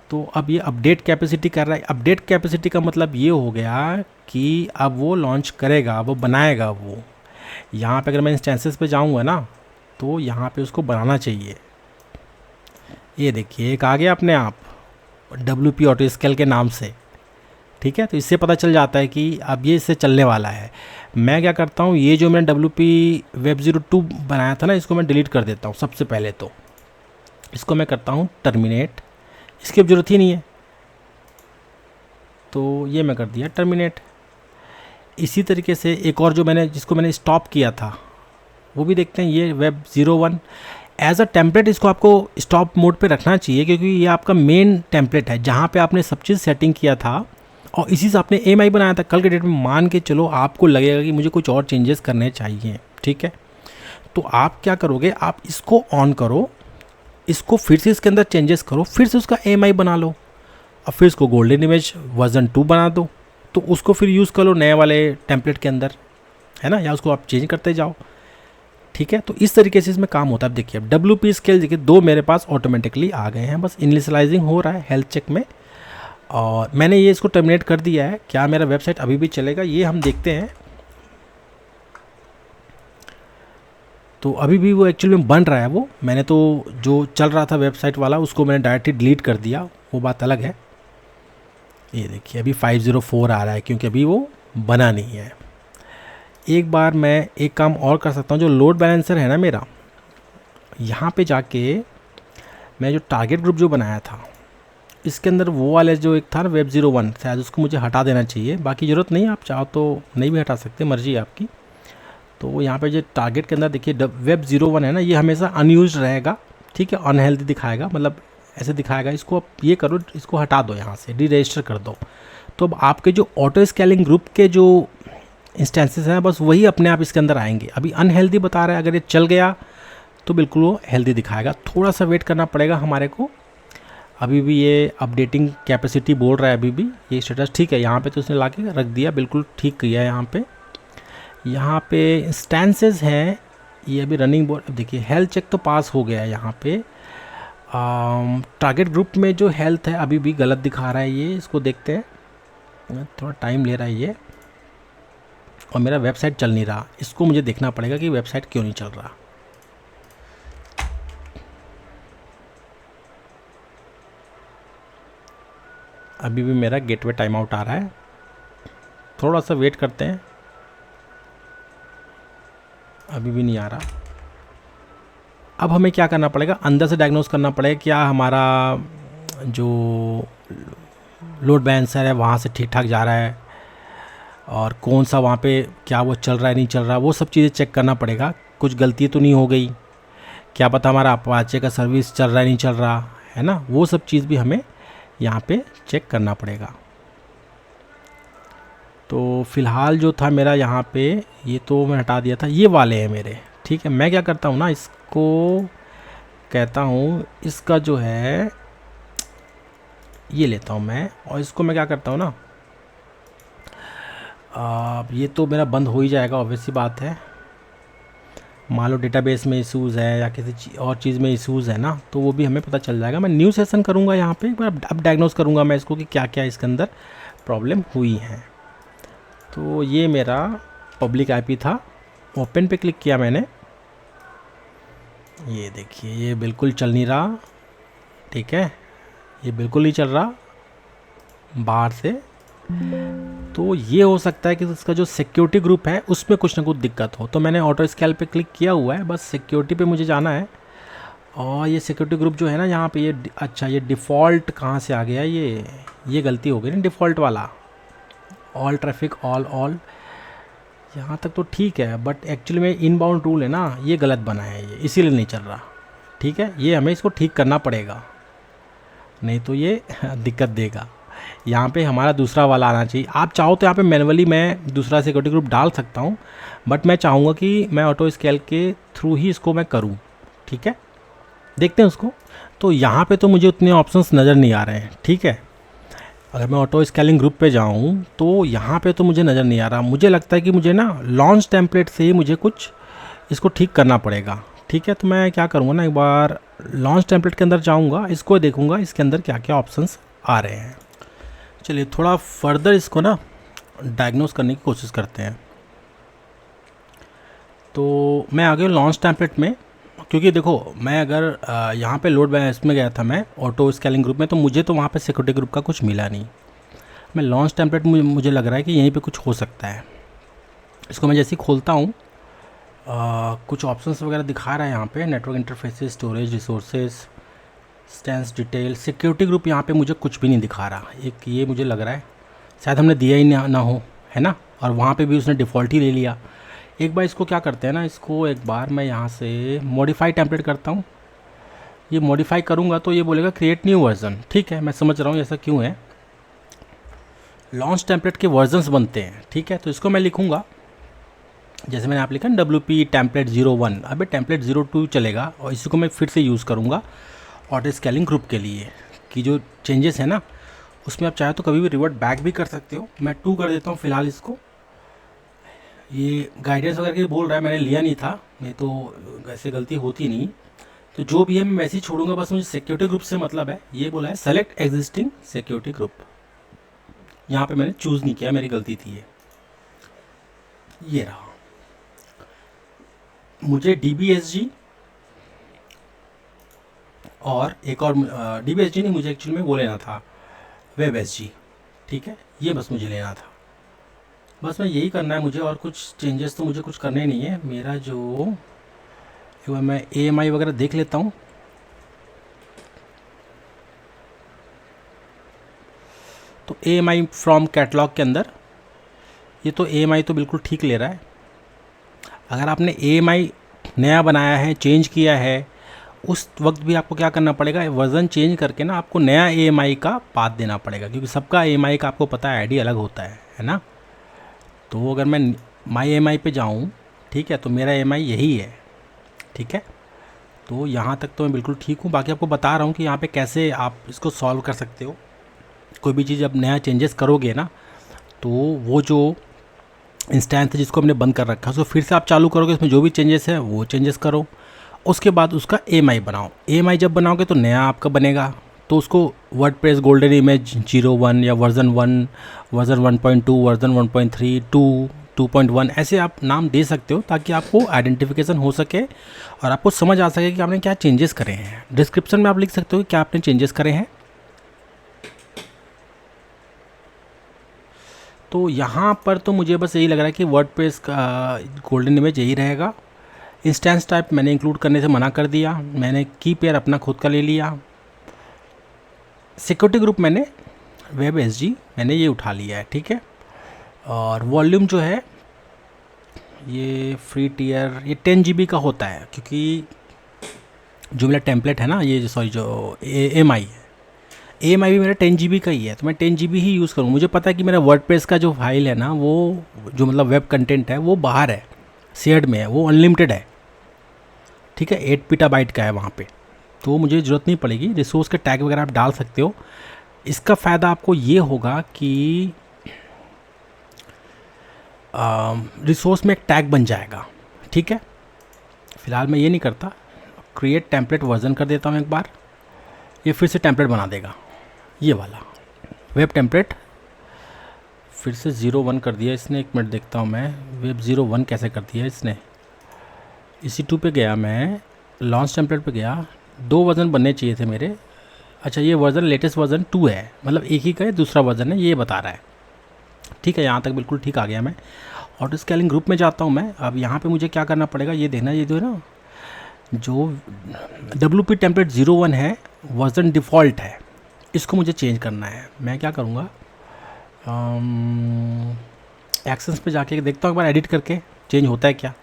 Speaker 1: तो अब ये अपडेट कैपेसिटी कर रहा है। अपडेट कैपेसिटी का मतलब ये हो गया कि अब वो लॉन्च करेगा, वो बनाएगा। वो यहाँ पे अगर मैं इंस्टेंसेस पे जाऊँगा ना तो यहाँ पे उसको बनाना चाहिए। ये देखिए एक आ गया अपने आप WP ऑटो स्केल के नाम से, ठीक है। तो इससे पता चल जाता है कि अब ये इससे चलने वाला है। मैं क्या करता हूँ, ये जो मैंने WP Web 02 बनाया था ना, इसको मैं डिलीट कर देता हूँ। सबसे पहले तो इसको मैं करता हूँ टर्मिनेट, इसकी अब ज़रूरत ही नहीं है, तो ये मैं कर दिया टर्मिनेट। इसी तरीके से एक और जो जिसको मैंने स्टॉप किया था वो भी देखते हैं। ये Web 01 एज अ टेम्पलेट, इसको आपको स्टॉप मोड पे रखना चाहिए क्योंकि ये आपका मेन टेम्पलेट है जहाँ पे आपने सब चीज़ सेटिंग किया था और इसी से आपने AMI बनाया था। कल के डेट में मान के चलो आपको लगेगा कि मुझे कुछ और चेंजेस करने चाहिए, ठीक है, तो आप क्या करोगे, आप इसको ऑन करो, इसको फिर से इसके अंदर चेंजेस करो, फिर से उसका AMI बना लो और फिर इसको गोल्डन इमेज वर्जन 2 बना दो, तो उसको फिर यूज़ कर लो नए वाले टेम्पलेट के अंदर, है ना, या उसको आप चेंज करते जाओ, ठीक है। तो इस तरीके से इसमें काम होता है। अब देखिए WP स्केल देखिए 2 मेरे पास ऑटोमेटिकली आ गए हैं, बस इनिशियलाइजिंग हो रहा है हेल्थ चेक में और मैंने ये इसको टर्मिनेट कर दिया है। क्या मेरा वेबसाइट अभी भी चलेगा ये हम देखते हैं। तो अभी भी वो एक्चुअली में बन रहा है। वो मैंने तो जो चल रहा था वेबसाइट वाला उसको मैंने डायरेक्टली डिलीट कर दिया, वो बात अलग है। ये देखिए अभी 504 आ रहा है क्योंकि अभी वो बना नहीं है। एक बार मैं एक काम और कर सकता हूँ, जो लोड बैलेंसर है ना मेरा, यहाँ पे जाके मैं जो टारगेट ग्रुप जो बनाया था इसके अंदर वो वाले जो एक था ना Web 01, शायद उसको मुझे हटा देना चाहिए। बाकी ज़रूरत नहीं, आप चाहो तो नहीं भी हटा सकते, मर्जी है आपकी। तो यहाँ पे जो टारगेट के अंदर देखिए Web 01 है ना, ये हमेशा अनयूज्ड रहेगा, ठीक है, अनहेल्दी दिखाएगा, मतलब ऐसे दिखाएगा। इसको आप ये करो, इसको हटा दो, यहाँ से डी रजिस्टर कर दो। तो अब आपके जो ऑटो स्केलिंग ग्रुप के जो इंस्टेंसेस हैं बस वही अपने आप इसके अंदर आएंगे। अभी अनहेल्दी बता रहा है, अगर ये चल गया तो बिल्कुल वो हेल्दी दिखाएगा। थोड़ा सा वेट करना पड़ेगा हमारे को। अभी भी ये अपडेटिंग कैपेसिटी बोल रहा है, अभी भी ये स्टेटस ठीक है। यहाँ पे तो उसने ला के रख दिया, बिल्कुल ठीक किया है यहाँ पे। यहाँ पे इंस्टेंसेस हैं, ये अभी रनिंग बोर्ड। अब देखिए हेल्थ चेक तो पास हो गया है यहाँ पे। टारगेट ग्रुप में जो हेल्थ है अभी भी गलत दिखा रहा है ये, इसको देखते हैं, थोड़ा टाइम ले रहा है ये। और मेरा वेबसाइट चल नहीं रहा, इसको मुझे देखना पड़ेगा कि वेबसाइट क्यों नहीं चल रहा। अभी भी मेरा गेटवे टाइम आउट आ रहा है, थोड़ा सा वेट करते हैं। अभी भी नहीं आ रहा। अब हमें क्या करना पड़ेगा, अंदर से डायग्नोस करना पड़ेगा क्या हमारा जो लोड बैलेंसर है वहाँ से ठीक ठाक जा रहा है, और कौन सा वहाँ पे क्या वो चल रहा है नहीं चल रहा, वो सब चीज़ें चेक करना पड़ेगा। कुछ गलती तो नहीं हो गई, क्या पता हमारा अपाचे का सर्विस चल रहा है नहीं चल रहा है ना, वो सब चीज़ भी हमें यहाँ पे चेक करना पड़ेगा। तो फ़िलहाल जो था मेरा यहाँ पे, ये तो मैं हटा दिया था, ये वाले हैं मेरे। ठीक है, मैं क्या करता हूँ ना, इसको कहता हूँ, इसका जो है ये लेता हूँ मैं, और इसको मैं क्या करता हूँ ना, ये तो मेरा बंद हो ही जाएगा, ऑब्वियस सी बात है। मान लो डेटाबेस में इशूज़ है या किसी और चीज़ में इशूज़ है ना, तो वो भी हमें पता चल जाएगा। मैं न्यू सेशन करूँगा यहाँ पे, अब डायग्नोस करूँगा मैं इसको कि क्या क्या इसके अंदर प्रॉब्लम हुई है। तो ये मेरा पब्लिक आईपी था, ओपन पे क्लिक किया मैंने, ये देखिए ये बिल्कुल चल नहीं रहा। ठीक है, ये बिल्कुल नहीं चल रहा बाहर से। तो ये हो सकता है कि इसका जो सिक्योरिटी ग्रुप है उसमें कुछ ना कुछ दिक्कत हो। तो मैंने ऑटो स्केल पे क्लिक किया हुआ है, बस सिक्योरिटी पे मुझे जाना है। और ये सिक्योरिटी ग्रुप जो है ना यहाँ पे, ये अच्छा ये डिफ़ॉल्ट कहाँ से आ गया, ये गलती हो गई ना, डिफ़ॉल्ट वाला ऑल ट्रैफिक ऑल यहाँ तक तो ठीक है, बट एक्चुअली में इनबाउंड रूल है ना, ये गलत बना है ये, इसीलिए नहीं चल रहा। ठीक है, ये हमें इसको ठीक करना पड़ेगा, नहीं तो ये दिक्कत देगा। यहाँ पे हमारा दूसरा वाला आना चाहिए। आप चाहो तो यहाँ पे मैनुअली मैं दूसरा सिक्योरिटी ग्रुप डाल सकता हूँ, बट मैं चाहूँगा कि मैं ऑटो स्केल के थ्रू ही इसको मैं करूँ। ठीक है, देखते हैं उसको। तो यहाँ पे तो मुझे उतने ऑप्शंस नज़र नहीं आ रहे हैं। ठीक है, अगर मैं ऑटो स्केलिंग ग्रुप पे जाऊँ तो यहाँ पे तो मुझे नज़र नहीं आ रहा। मुझे लगता है कि मुझे ना लॉन्च टेम्पलेट से ही मुझे कुछ इसको ठीक करना पड़ेगा। ठीक है, तो मैं क्या करूँगा ना, एक बार लॉन्च टेम्पलेट के अंदर जाऊँगा, इसको देखूँगा इसके अंदर क्या क्या ऑप्शंस आ रहे हैं। चलिए थोड़ा फर्दर इसको ना डायग्नोस करने की कोशिश करते हैं। तो मैं आ गया लॉन्च टेम्पलेट में, क्योंकि देखो मैं अगर यहाँ पे लोड बैलेंस में गया था मैं ऑटो स्केलिंग ग्रुप में, तो मुझे तो वहाँ पे सिक्योरिटी ग्रुप का कुछ मिला नहीं। मैं लॉन्च टेम्पलेट मुझे लग रहा है कि यहीं पे कुछ हो सकता है। इसको मैं जैसे ही खोलता हूँ, कुछ ऑप्शंस वगैरह दिखा रहा है यहाँ पे, network interfaces, storage resources, stance detail, security group यहाँ पे मुझे कुछ भी नहीं दिखा रहा। एक ये मुझे लग रहा है शायद हमने दिया ही ना हो, है ना, और वहाँ पे भी उसने डिफ़ॉल्ट ही ले लिया। एक बार इसको क्या करते हैं ना, इसको एक बार मैं यहाँ से मॉडिफाई टेम्पलेट करता हूँ। ये मॉडिफाई करूँगा तो ये बोलेगा क्रिएट न्यू वर्जन। ठीक है, मैं समझ रहा हूँ ऐसा क्यों है, लॉन्च टेम्पलेट के वर्जन्स बनते हैं। ठीक है, तो इसको मैं लिखूँगा, जैसे मैंने आप लिखा WP टेम्पलेट 01, अबे टेम्पलेट 02 चलेगा, और इसी को मैं फिर से यूज़ करूँगा ऑटो स्केलिंग ग्रुप के लिए, कि जो चेंजेस है ना उसमें आप चाहे तो कभी भी रिवर्ट बैक भी कर सकते हो। मैं 2 कर देता हूँ फ़िलहाल इसको। ये गाइडेंस वगैरह के बोल रहा है, मैंने लिया नहीं था, नहीं तो ऐसे गलती होती नहीं। तो जो भी है मैं मैसेज छोड़ूंगा, बस मुझे सिक्योरिटी ग्रुप से मतलब है। ये बोला है सेलेक्ट एग्जिस्टिंग सिक्योरिटी ग्रुप, यहाँ पे मैंने चूज़ नहीं किया, मेरी गलती थी ये रहा। मुझे DBSG और एक और DBSG नहीं, मुझे एक्चुअली में वो लेना था WebSG। ठीक है, ये बस मुझे लेना था, बस मैं यही करना है मुझे, और कुछ चेंजेस तो मुझे कुछ करने नहीं है। मेरा जो एक बार मैं AMI वगैरह देख लेता हूँ। तो AMI फ्रॉम कैटलॉग के अंदर ये तो AMI तो बिल्कुल ठीक ले रहा है। अगर आपने AMI नया बनाया है, चेंज किया है, उस वक्त भी आपको क्या करना पड़ेगा, वर्जन चेंज करके ना आपको नया AMI का पाथ देना पड़ेगा, क्योंकि सबका AMI का आपको पता है ID अलग होता है ना। तो अगर मैं माई AMI पे जाऊँ, ठीक है, तो मेरा AMI यही है। ठीक है, तो यहाँ तक तो मैं बिल्कुल ठीक हूँ। बाकी आपको बता रहा हूँ कि यहाँ पे कैसे आप इसको सॉल्व कर सकते हो। कोई भी चीज़ अब नया चेंजेस करोगे ना, तो वो जो इंस्टेंस जिसको हमने बंद कर रखा है उसको फिर से आप चालू करोगे, उसमें जो भी चेंजेस है वो चेंजेस करो। उसके बाद उसका AMI बनाओ। AMI जब बनाओगे तो नया आपका बनेगा, तो उसको वर्डप्रेस गोल्डन इमेज 01 या वर्जन 1, वर्जन 1.2, वर्जन 1.3, 2.1 ऐसे आप नाम दे सकते हो, ताकि आपको आइडेंटिफिकेशन हो सके और आपको समझ आ सके कि आपने क्या चेंजेस करे हैं। डिस्क्रिप्शन में आप लिख सकते हो कि क्या आपने चेंजेस करे हैं। तो यहाँ पर तो मुझे बस यही लग रहा है कि वर्डप्रेस का गोल्डन इमेज यही रहेगा। इंस्टेंस टाइप मैंने इंक्लूड करने से मना कर दिया, मैंने की पेयर अपना खुद का ले लिया। सिक्योरिटी ग्रुप मैंने WebSG मैंने ये उठा लिया है, ठीक है। और वॉल्यूम जो है ये फ्री टियर, ये 10 GB का होता है, क्योंकि जो मेरा टेम्पलेट है ना, ये सॉरी जो AMI भी मेरा 10 GB का ही है, तो मैं 10 GB ही यूज़ करूँ। मुझे पता है कि मेरा वर्डप्रेस का जो फाइल है ना, वो जो मतलब वेब कंटेंट है वो बाहर है, शेयर्ड में है, वो अनलिमिटेड है, ठीक है, 8 PB का है वहाँ पे, तो मुझे ज़रूरत नहीं पड़ेगी। रिसोर्स के टैग वगैरह आप डाल सकते हो। इसका फ़ायदा आपको ये होगा कि रिसोर्स में एक टैग बन जाएगा, ठीक है। फ़िलहाल मैं ये नहीं करता, क्रिएट टेम्पलेट वर्जन कर देता हूँ एक बार, ये फिर से टेम्पलेट बना देगा, ये वाला वेब टेम्पलेट फिर से 01 कर दिया इसने। एक मिनट देखता हूँ मैं वेब 01 कैसे कर दिया इसने। EC2 पे गया, मैं लॉन्च टेम्पलेट पे गया, 2 वर्जन बनने चाहिए थे मेरे। अच्छा, ये वर्जन लेटेस्ट वर्जन 2 है, मतलब एक ही का है, दूसरा वर्जन है ये बता रहा है, ठीक है। यहाँ तक बिल्कुल ठीक आ गया मैं। ऑटो स्केलिंग ग्रुप में जाता हूँ मैं। अब यहाँ पे मुझे क्या करना पड़ेगा, ये देखना, ये जो है ना, जो WP टेम्पलेट 01 है वर्जन डिफ़ॉल्ट है, इसको मुझे चेंज करना है। मैं क्या करूँगा, एक्शंस पे जाके देखता हूँ एक बार एडिट करके चेंज होता है क्या।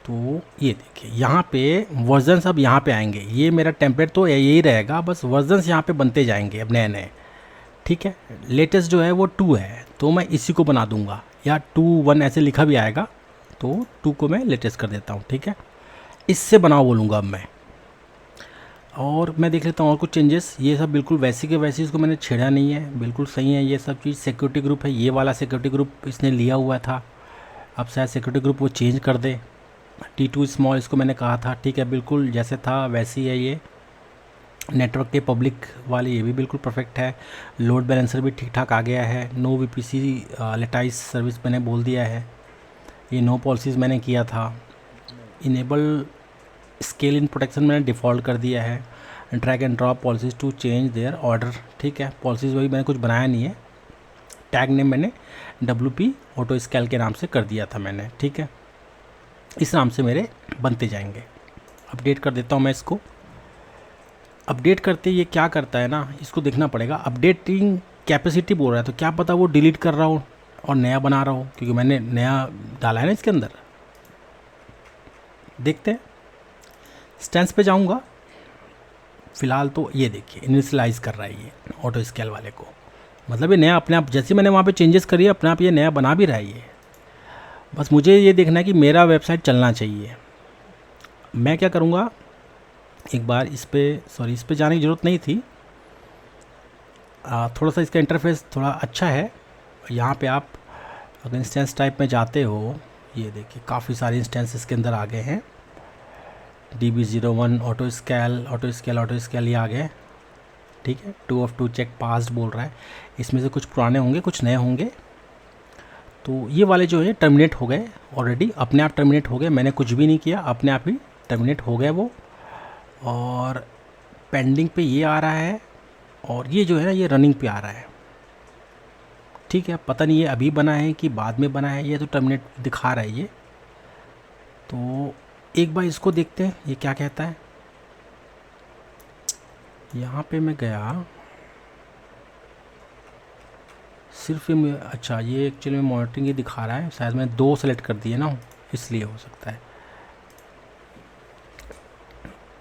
Speaker 1: तो ये देखिए यहाँ पे वर्जन्स अब यहाँ पे आएंगे, ये मेरा टेम्पलेट तो यही रहेगा, बस वर्जन्स यहाँ पे बनते जाएंगे अब नए नए, ठीक है। लेटेस्ट जो है वो 2 है, तो मैं इसी को बना दूंगा, या 2.1 ऐसे लिखा भी आएगा, तो 2 को मैं लेटेस्ट कर देता हूँ, ठीक है। इससे बनाओ बोलूँगा अब मैं, और मैं देख लेता हूँ और कुछ चेंजेस। ये सब बिल्कुल वैसी के वैसी, इसको मैंने छेड़ा नहीं है, बिल्कुल सही है ये सब चीज़। सिक्योरिटी ग्रुप है, ये वाला सिक्योरिटी ग्रुप इसने लिया हुआ था, अब शायद सिक्योरिटी ग्रुप वो चेंज कर दे। T2 स्मॉल इसको मैंने कहा था, ठीक है, बिल्कुल जैसे था वैसी है ये। नेटवर्क के पब्लिक वाले ये भी बिल्कुल परफेक्ट है। लोड बैलेंसर भी ठीक ठाक आ गया है। नो VPC लेटाइज सर्विस मैंने बोल दिया है। ये नो पॉलिसीज़ मैंने किया था। इनेबल स्केल इन प्रोटेक्शन मैंने डिफ़ॉल्ट कर दिया है। Drag and drop policies to change their order, ठीक है। पॉलिसीज़ वही मैंने कुछ बनाया नहीं है। टैग नेम मैंने WP ऑटो स्केल के नाम से कर दिया था मैंने, ठीक है। इस नाम से मेरे बनते जाएंगे। अपडेट कर देता हूँ मैं इसको। अपडेट करते ये क्या करता है ना, इसको देखना पड़ेगा। अपडेटिंग कैपेसिटी बोल रहा है, तो क्या पता वो डिलीट कर रहा हो और नया बना रहा हो, क्योंकि मैंने नया डाला है ना इसके अंदर। देखते हैं, स्टैंस पे जाऊंगा। फ़िलहाल तो ये देखिए इनिशियलाइज़ कर रहा है ये ऑटो स्केल वाले को, मतलब ये नया अपने आप, जैसे मैंने वहाँ पे चेंजेस करी है अपने आप ये नया बना भी रहा है ये। बस मुझे ये देखना है कि मेरा वेबसाइट चलना चाहिए। मैं क्या करूँगा, एक बार इस पे जाने की ज़रूरत नहीं थी। थोड़ा सा इसका इंटरफेस थोड़ा अच्छा है। यहाँ पे आप अगर इंस्टेंस टाइप में जाते हो, ये देखिए काफ़ी सारे इंस्टेंस इसके अंदर आ गए हैं। DB01 ऑटो स्केल ये आ गए, ठीक है। 2 of 2 चेक पास्ड बोल रहा है। इसमें से कुछ पुराने होंगे, कुछ नए होंगे। तो ये वाले जो है टर्मिनेट हो गए ऑलरेडी, अपने आप टर्मिनेट हो गए, मैंने कुछ भी नहीं किया, अपने आप ही टर्मिनेट हो गए वो। और पेंडिंग पे ये आ रहा है, और ये जो है ना ये रनिंग पे आ रहा है, ठीक है। पता नहीं ये अभी बना है कि बाद में बना है, ये तो टर्मिनेट दिखा रहा है ये। तो एक बार इसको देखते हैं ये क्या कहता है। यहाँ पे मैं गया, सिर्फ ये अच्छा, ये एक्चुअली में मॉनिटरिंग ये दिखा रहा है, शायद मैं 2 सेलेक्ट कर दिए ना, इसलिए हो सकता है।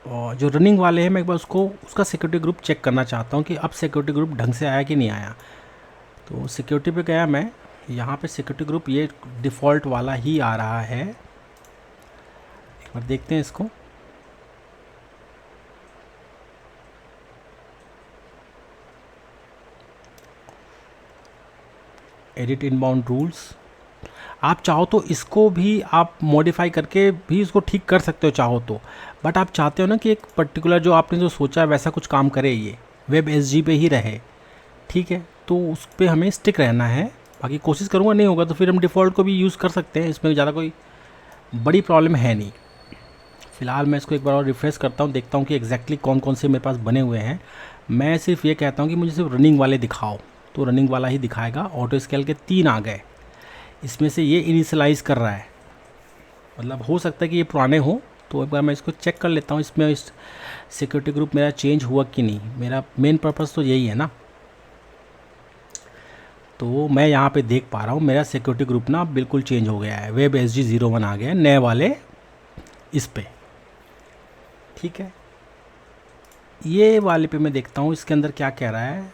Speaker 1: और जो रनिंग वाले हैं मैं एक बार उसका सिक्योरिटी ग्रुप चेक करना चाहता हूँ कि अब सिक्योरिटी ग्रुप ढंग से आया कि नहीं आया। तो सिक्योरिटी पे गया मैं, यहाँ पे सिक्योरिटी ग्रुप ये डिफ़ॉल्ट वाला ही आ रहा है। एक बार देखते हैं इसको। एडिट इनबाउंड रूल्स, आप चाहो तो इसको भी आप मॉडिफाई करके भी इसको ठीक कर सकते हो चाहो तो, बट आप चाहते हो ना कि एक पर्टिकुलर जो आपने जो सोचा है वैसा कुछ काम करे, ये वेब एसजी पे ही रहे, ठीक है, तो उस पर हमें स्टिक रहना है। बाकी कोशिश करूँगा, नहीं होगा तो फिर हम डिफ़ॉल्ट को भी यूज़ कर सकते हैं, इसमें ज़्यादा कोई बड़ी प्रॉब्लम है नहीं। फ़िलहाल मैं इसको एक बार और रिफ्रेश करता हूँ, देखता हूँ कि एग्जैक्टली कौन कौन से मेरे पास बने हुए हैं। मैं सिर्फ ये कहता हूँ कि मुझे सिर्फ रनिंग वाले दिखाओ, तो रनिंग वाला ही दिखाएगा। ऑटो स्केल के 3 आ गए, इसमें से ये इनिशियलाइज़ कर रहा है, मतलब हो सकता है कि ये पुराने हो, तो एक बार मैं इसको चेक कर लेता हूँ इसमें इस सिक्योरिटी ग्रुप मेरा चेंज हुआ कि नहीं। मेरा मेन पर्पज़ तो यही है ना, तो मैं यहाँ पे देख पा रहा हूँ मेरा सिक्योरिटी ग्रुप ना बिल्कुल चेंज हो गया है, वेब एस जी 01 आ गया है नए वाले इस पे, ठीक है। ये वाले पे मैं देखता हूँ इसके अंदर क्या कह रहा है।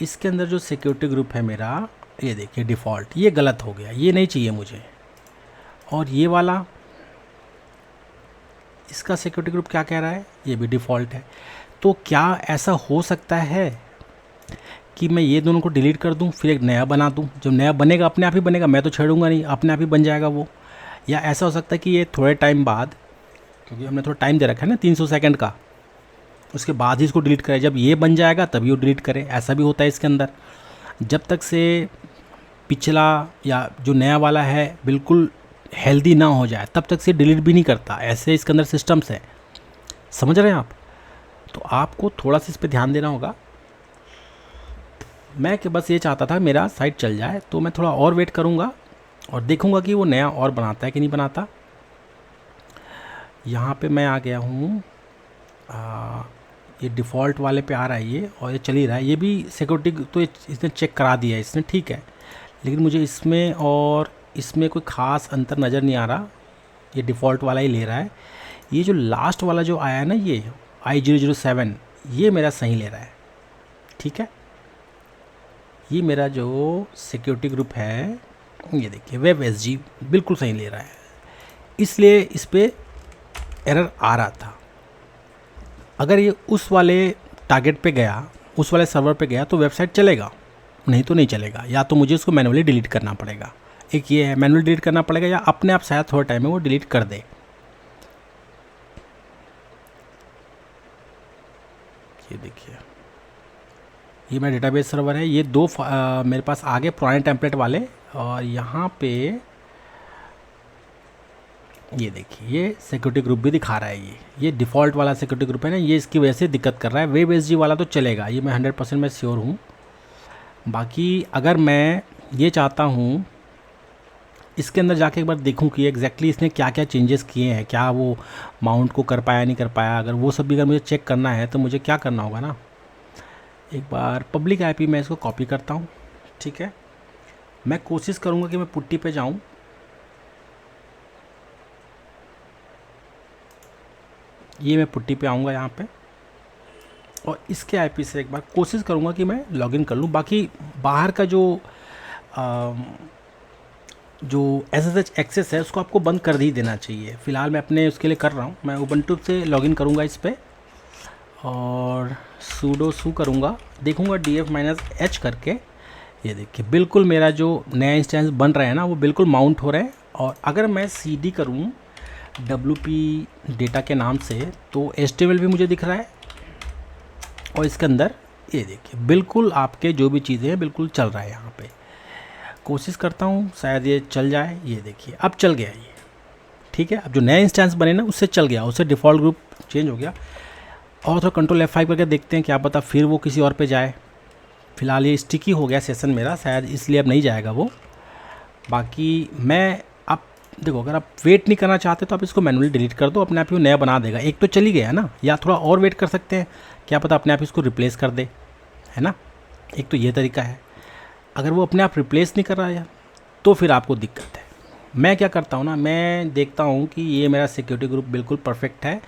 Speaker 1: इसके अंदर जो सिक्योरिटी ग्रुप है मेरा, ये देखिए डिफ़ॉल्ट, ये गलत हो गया, ये नहीं चाहिए मुझे। और ये वाला, इसका सिक्योरिटी ग्रुप क्या कह रहा है, ये भी डिफ़ॉल्ट है। तो क्या ऐसा हो सकता है कि मैं ये दोनों को डिलीट कर दूं फिर एक नया बना दूं? जब नया बनेगा अपने आप ही बनेगा, मैं तो छेड़ूंगा नहीं, अपने आप ही बन जाएगा वो। या ऐसा हो सकता है कि ये थोड़े टाइम बाद, क्योंकि हमने थोड़ा टाइम दे रखा है ना 300 सेकंड का, उसके बाद ही इसको डिलीट करें, जब ये बन जाएगा तभी वो डिलीट करें, ऐसा भी होता है इसके अंदर। जब तक से पिछला या जो नया वाला है बिल्कुल हेल्दी ना हो जाए तब तक से डिलीट भी नहीं करता, ऐसे इसके अंदर सिस्टम्स है, समझ रहे हैं आप? तो आपको थोड़ा सा इस पर ध्यान देना होगा। मैं कि बस ये चाहता था मेरा साइट चल जाए, तो मैं थोड़ा और वेट करूँगा और देखूँगा कि वो नया और बनाता है कि नहीं बनाता। यहाँ पे मैं आ गया हूँ, ये डिफ़ॉल्ट वाले पे आ रहा है ये, और ये चल ही रहा है। ये भी सिक्योरिटी तो इसने चेक करा दिया है इसने, ठीक है, लेकिन मुझे इसमें और इसमें कोई ख़ास अंतर नज़र नहीं आ रहा, ये डिफ़ॉल्ट वाला ही ले रहा है। ये जो लास्ट वाला जो आया है ना, ये I007, ये मेरा सही ले रहा है, ठीक है। ये मेरा जो सिक्योरिटी ग्रुप है, ये देखिए वेब एसजी बिल्कुल सही ले रहा है, इसलिए इस पर एरर आ रहा था। अगर ये उस वाले टारगेट पे गया, उस वाले सर्वर पे गया तो वेबसाइट चलेगा, नहीं तो नहीं चलेगा। या तो मुझे उसको मैनुअली डिलीट करना पड़ेगा, एक ये है मैनुअली डिलीट करना पड़ेगा, या अपने आप शायद थोड़े टाइम में वो डिलीट कर दे। ये देखिए, ये मेरा डेटाबेस सर्वर है। ये दो मेरे पास आगे पुराने टेम्पलेट वाले, और यहाँ पे ये देखिए ये सिक्योरिटी ग्रुप भी दिखा रहा है। ये डिफ़ॉल्ट वाला सिक्योरिटी ग्रुप है ना, ये इसकी वजह से दिक्कत कर रहा है। वेब एसजी वाला तो चलेगा, ये मैं 100% मैं श्योर हूँ। बाकी अगर मैं ये चाहता हूँ इसके अंदर जाके एक बार देखूँ कि एग्जैक्टली इसने क्या क्या चेंजेस किए हैं, क्या वो माउंट को कर पाया नहीं कर पाया, अगर वो सब भी अगर मुझे चेक करना है तो मुझे क्या करना होगा ना, एक बार पब्लिक आईपी मैं इसको कॉपी करता हूँ, ठीक है। मैं कोशिश करूँगा कि मैं पुट्टी पे जाऊँ, ये मैं पुट्टी पे आऊँगा यहाँ पे, और इसके आईपी से एक बार कोशिश करूँगा कि मैं लॉगिन कर लूँ। बाकी बाहर का जो SSH एक्सेस है उसको आपको बंद कर ही देना चाहिए। फ़िलहाल मैं अपने उसके लिए कर रहा हूँ, मैं उबंटू से लॉगिन करूँगा इस पर, और सूडो सू करूँगा, देखूँगा df-h करके। ये देखिए बिल्कुल मेरा जो नया इंस्टेंस बन रहा है ना वो बिल्कुल माउंट हो रहा है। और अगर मैं cd करूँ WP डेटा के नाम से तो HTML भी मुझे दिख रहा है, और इसके अंदर ये देखिए बिल्कुल आपके जो भी चीज़ें हैं बिल्कुल चल रहा है यहाँ पे। कोशिश करता हूँ शायद ये चल जाए। ये देखिए अब चल गया ये, ठीक है। अब जो नया इंस्टेंस बने ना उससे चल गया, उससे डिफ़ॉल्ट ग्रुप चेंज हो गया। और थोड़ा कंट्रोल F5 करके देखते हैं, क्या पता फिर वो किसी और पे जाए। फ़िलहाल ये स्टिकी हो गया सेशन मेरा, शायद इसलिए अब नहीं जाएगा वो। बाकी मैं आप देखो, अगर आप वेट नहीं करना चाहते तो आप इसको मैनुअली डिलीट कर दो, अपने आप ही वो नया बना देगा। एक तो चली गया ना, या थोड़ा और वेट कर सकते हैं, क्या पता अपने आप इसको रिप्लेस कर दे, है ना। एक तो ये तरीका है। अगर वो अपने आप रिप्लेस नहीं कर रहा है तो फिर आपको दिक्कत है। मैं क्या करता हूँ ना, मैं देखता हूँ कि ये मेरा सिक्योरिटी ग्रुप बिल्कुल परफेक्ट है,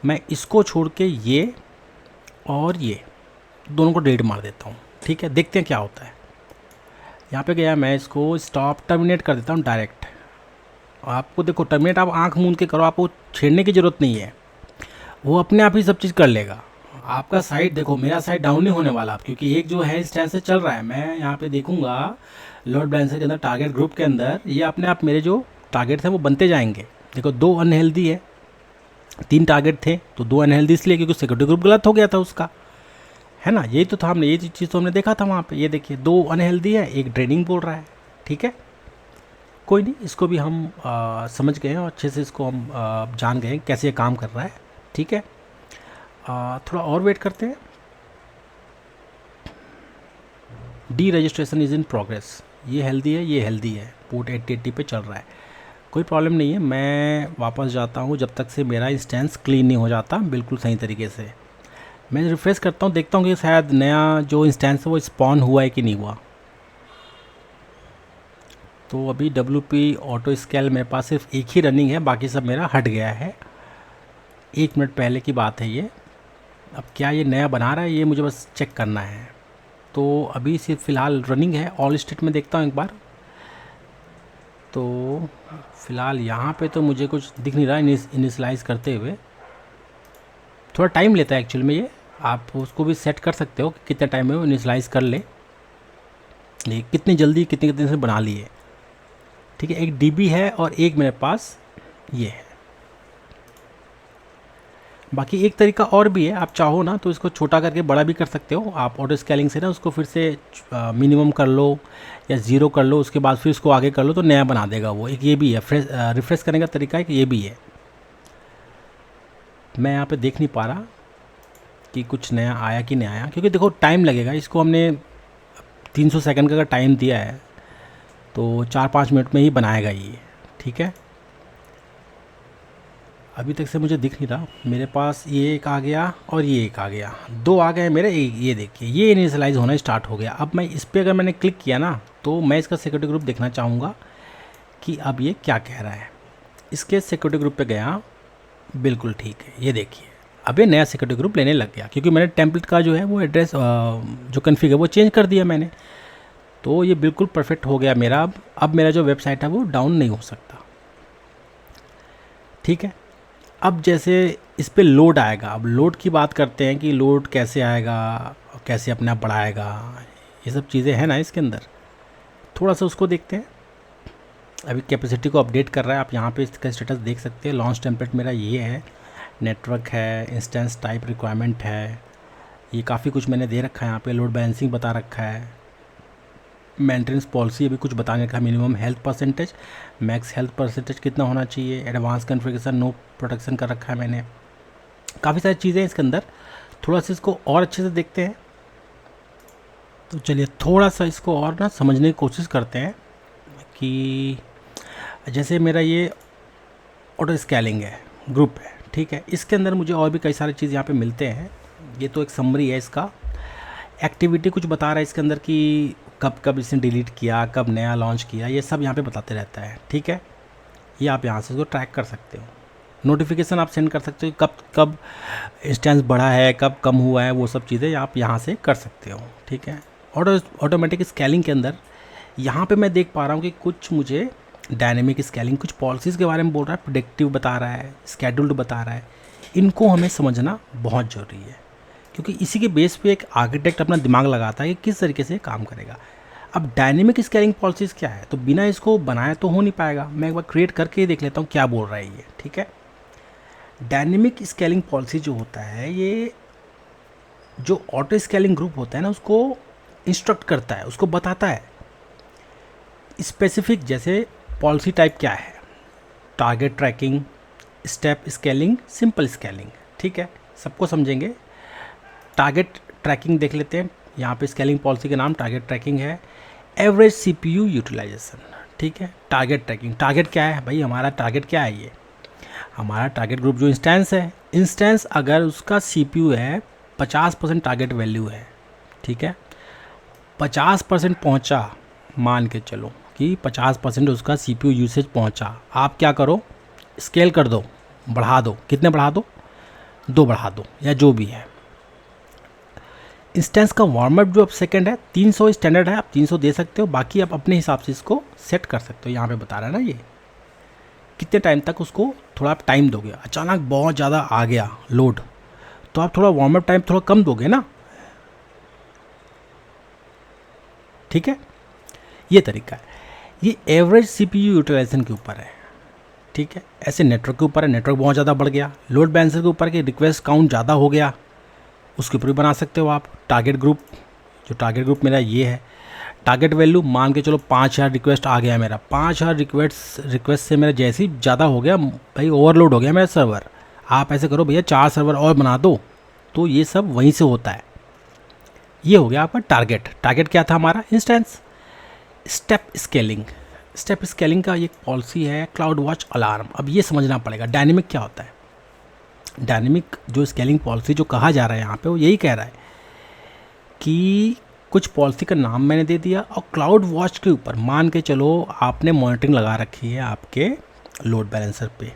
Speaker 1: मैं इसको छोड़ के ये और ये दोनों को डिलीट मार देता हूँ, ठीक है। देखते हैं क्या होता है। यहाँ पे गया, मैं इसको स्टॉप टर्मिनेट कर देता हूँ डायरेक्ट। आपको देखो टर्मिनेट आप आँख मूंद के करो, आपको छेड़ने की ज़रूरत नहीं है, वो अपने आप ही सब चीज़ कर लेगा। आपका साइट देखो, मेरा साइट डाउन नहीं होने वाला, क्योंकि एक जो है इंस्टेंस से चल रहा है। मैं यहाँ पे देखूंगा लोड बैलेंसर के अंदर टारगेट ग्रुप के अंदर ये अपने आप मेरे जो टारगेट थे वो बनते जाएंगे। देखो 2 अनहेल्दी है, 3 टारगेट थे तो 2 अनहेल्दी इसलिए क्योंकि सिक्योरिटी ग्रुप गलत हो गया था उसका, है ना। यही तो था, हमने ये चीज़ तो हमने देखा था वहाँ पे। ये देखिए 2 अनहेल्दी है, एक ड्रेनिंग बोल रहा है, ठीक है। कोई नहीं, इसको भी हम समझ गए हैं और अच्छे से इसको हम जान गए हैं कैसे ये काम कर रहा है, ठीक है। थोड़ा और वेट करते हैं। D registration is in progress, ये हेल्दी है, ये हेल्दी है, पोर्ट 8080 पे चल रहा है, कोई प्रॉब्लम नहीं है। मैं वापस जाता हूँ जब तक से मेरा इंस्टेंस क्लीन नहीं हो जाता बिल्कुल सही तरीके से। मैं रिफ्रेश करता हूँ, देखता हूँ कि शायद नया जो इंस्टेंस है वो स्पॉन हुआ है कि नहीं हुआ। तो अभी WP ऑटो स्केल मेरे पास सिर्फ एक ही रनिंग है, बाकी सब मेरा हट गया है। 1 मिनट पहले की बात है ये। अब क्या ये नया बना रहा है, ये मुझे बस चेक करना है। तो अभी सिर्फ फ़िलहाल रनिंग है। ऑल स्टेट में देखता हूँ एक बार। तो फ़िलहाल यहाँ पे तो मुझे कुछ दिख नहीं रहा इनिशियलाइज़ करते हुए। थोड़ा टाइम लेता है एक्चुअल में ये, आप उसको भी सेट कर सकते हो कि कितने टाइम में वो इनिशियलाइज़ कर ले। ये कितनी जल्दी कितने से बना लिए, ठीक है। एक DB है और एक मेरे पास ये है। बाकी एक तरीका और भी है, आप चाहो ना तो इसको छोटा करके बड़ा भी कर सकते हो आप। ऑटो स्केलिंग से ना उसको फिर से मिनिमम कर लो या 0 कर लो, उसके बाद फिर इसको आगे कर लो तो नया बना देगा वो। एक ये भी है, रिफ्रेश करने का तरीका है कि ये भी है। मैं यहाँ पे देख नहीं पा रहा कि कुछ नया आया कि नहीं आया, क्योंकि देखो टाइम लगेगा। इसको हमने 300 सेकंड का टाइम दिया है तो 4-5 मिनट में ही बनाएगा ये, ठीक है। अभी तक से मुझे दिख नहीं रहा। मेरे पास ये एक आ गया और ये एक आ गया, 2 आ गए मेरे। ये देखिए ये इनिशियलाइज़ होना स्टार्ट हो गया। अब मैं इस पर अगर मैंने क्लिक किया ना तो मैं इसका सिक्योरिटी ग्रुप देखना चाहूँगा कि अब ये क्या कह रहा है। इसके सिक्योरिटी ग्रुप पे गया, बिल्कुल ठीक है। ये देखिए अब ये नया सिक्योरिटी ग्रुप लेने लग गया, क्योंकि मैंने टेम्पलेट का जो है वो एड्रेस जो कन्फिग है वो चेंज कर दिया मैंने। तो ये बिल्कुल परफेक्ट हो गया मेरा। अब मेरा जो वेबसाइट है वो डाउन नहीं हो सकता, ठीक है। अब जैसे इस पे लोड आएगा, अब लोड की बात करते हैं कि लोड कैसे आएगा, कैसे अपने आप बढ़ाएगा, ये सब चीज़ें हैं ना इसके अंदर। थोड़ा सा उसको देखते हैं। अभी कैपेसिटी को अपडेट कर रहा है, आप यहाँ पे इसका स्टेटस देख सकते हैं। लॉन्च टेम्पलेट मेरा ये है, नेटवर्क है, इंस्टेंस टाइप रिक्वायरमेंट है, ये काफ़ी कुछ मैंने दे रखा है यहाँ पे। लोड बैलेंसिंग बता रखा है, मेंटेनेंस पॉलिसी अभी कुछ बताने का, minimum health percentage, max health percentage कितना होना चाहिए, एडवांस कॉन्फ़िगरेशन, नो प्रोटेक्शन कर रखा है मैंने। काफ़ी सारी चीज़ें हैं इसके अंदर। थोड़ा सा इसको और अच्छे से देखते हैं। तो चलिए थोड़ा सा इसको और ना समझने की कोशिश करते हैं कि जैसे मेरा ये ऑटो स्केलिंग है, ग्रुप है, ठीक है। इसके अंदर मुझे और भी कई सारी चीज़ यहाँ पे मिलते हैं। ये तो एक समरी है इसका। एक्टिविटी कुछ बता रहा है इसके अंदर कि कब कब इसने डिलीट किया, कब नया लॉन्च किया, ये सब यहाँ पे बताते रहता है, ठीक है। ये आप यहाँ से इसको ट्रैक कर सकते हो। नोटिफिकेशन आप सेंड कर सकते हो, कब कब इंस्टेंस बढ़ा है, कब कम हुआ है, वो सब चीज़ें आप यहाँ से कर सकते हो, ठीक है। ऑटोमेटिक स्केलिंग के अंदर यहाँ पे मैं देख पा रहा हूँ कि कुछ मुझे डायनेमिक स्केलिंग, कुछ पॉलिसीज़ के बारे में बोल रहा है, प्रेडिक्टिव बता रहा है, स्केड्यूल्ड बता रहा है। इनको हमें समझना बहुत ज़रूरी है, क्योंकि इसी के बेस पे एक आर्किटेक्ट अपना दिमाग लगाता है कि किस तरीके से काम करेगा। अब डायनेमिक स्केलिंग पॉलिसीज़ क्या है, तो बिना इसको बनाए तो हो नहीं पाएगा। मैं एक बार क्रिएट करके ही देख लेता हूँ क्या बोल रहा है ये, ठीक है। डायनेमिक स्केलिंग पॉलिसी जो होता है, ये जो ऑटो स्केलिंग ग्रुप होता है ना उसको इंस्ट्रक्ट करता है, उसको बताता है स्पेसिफिक। जैसे पॉलिसी टाइप क्या है, target tracking, step scaling, simple scaling, ठीक है। सबको समझेंगे। टारगेट ट्रैकिंग देख लेते हैं। यहाँ पे स्केलिंग पॉलिसी का नाम टारगेट ट्रैकिंग है। एवरेज CPU यूटिलाइजेशन, ठीक है। टारगेट ट्रैकिंग, टारगेट क्या है भाई, हमारा टारगेट क्या है, ये हमारा टारगेट ग्रुप जो इंस्टेंस है, इंस्टेंस अगर उसका CPU है 50% टारगेट वैल्यू है, ठीक है। 50% पहुँचा, मान के चलो कि 50% उसका CPU यूसेज पहुँचा, आप क्या करो, स्केल कर दो, बढ़ा दो। कितने बढ़ा दो, 2 बढ़ा दो या जो भी है। इंस्टेंस का वार्म अप जो अब सेकंड है 300 स्टैंडर्ड है, आप 300 दे सकते हो, बाकी आप अपने हिसाब से इसको सेट कर सकते हो। यहाँ पे बता रहा है ना ये कितने टाइम तक उसको थोड़ा आप टाइम दोगे। अचानक बहुत ज़्यादा आ गया लोड तो आप थोड़ा वार्म अप टाइम थोड़ा कम दोगे ना, ठीक है। ये तरीका है, ये एवरेज सीपीयू यूटिलाइजेशन के ऊपर है, ठीक है। ऐसे नेटवर्क के ऊपर है, नेटवर्क बहुत ज़्यादा बढ़ गया, लोड बैलेंसर के ऊपर कि रिक्वेस्ट काउंट ज़्यादा हो गया, उसके ऊपर भी बना सकते हो आप। टारगेट ग्रुप, जो टारगेट ग्रुप मेरा ये है, टारगेट वैल्यू मान के चलो 5000 रिक्वेस्ट आ गया मेरा, 5000 रिक्वेस्ट से मेरा जैसे ही ज़्यादा हो गया भाई, ओवरलोड हो गया मेरा सर्वर, आप ऐसे करो भैया 4 सर्वर और बना दो, तो ये सब वहीं से होता है। ये हो गया आपका टारगेट। टारगेट क्या था हमारा? Instance. Step scaling, step scaling का ये पॉलिसी है क्लाउड वॉच अलार्म। अब ये समझना पड़ेगा डायनेमिक क्या होता है। डायनेमिक जो स्केलिंग पॉलिसी जो कहा जा रहा है यहाँ पे, वो यही कह रहा है कि कुछ पॉलिसी का नाम मैंने दे दिया और क्लाउड वॉच के ऊपर मान के चलो आपने मॉनिटरिंग लगा रखी है आपके लोड बैलेंसर पे,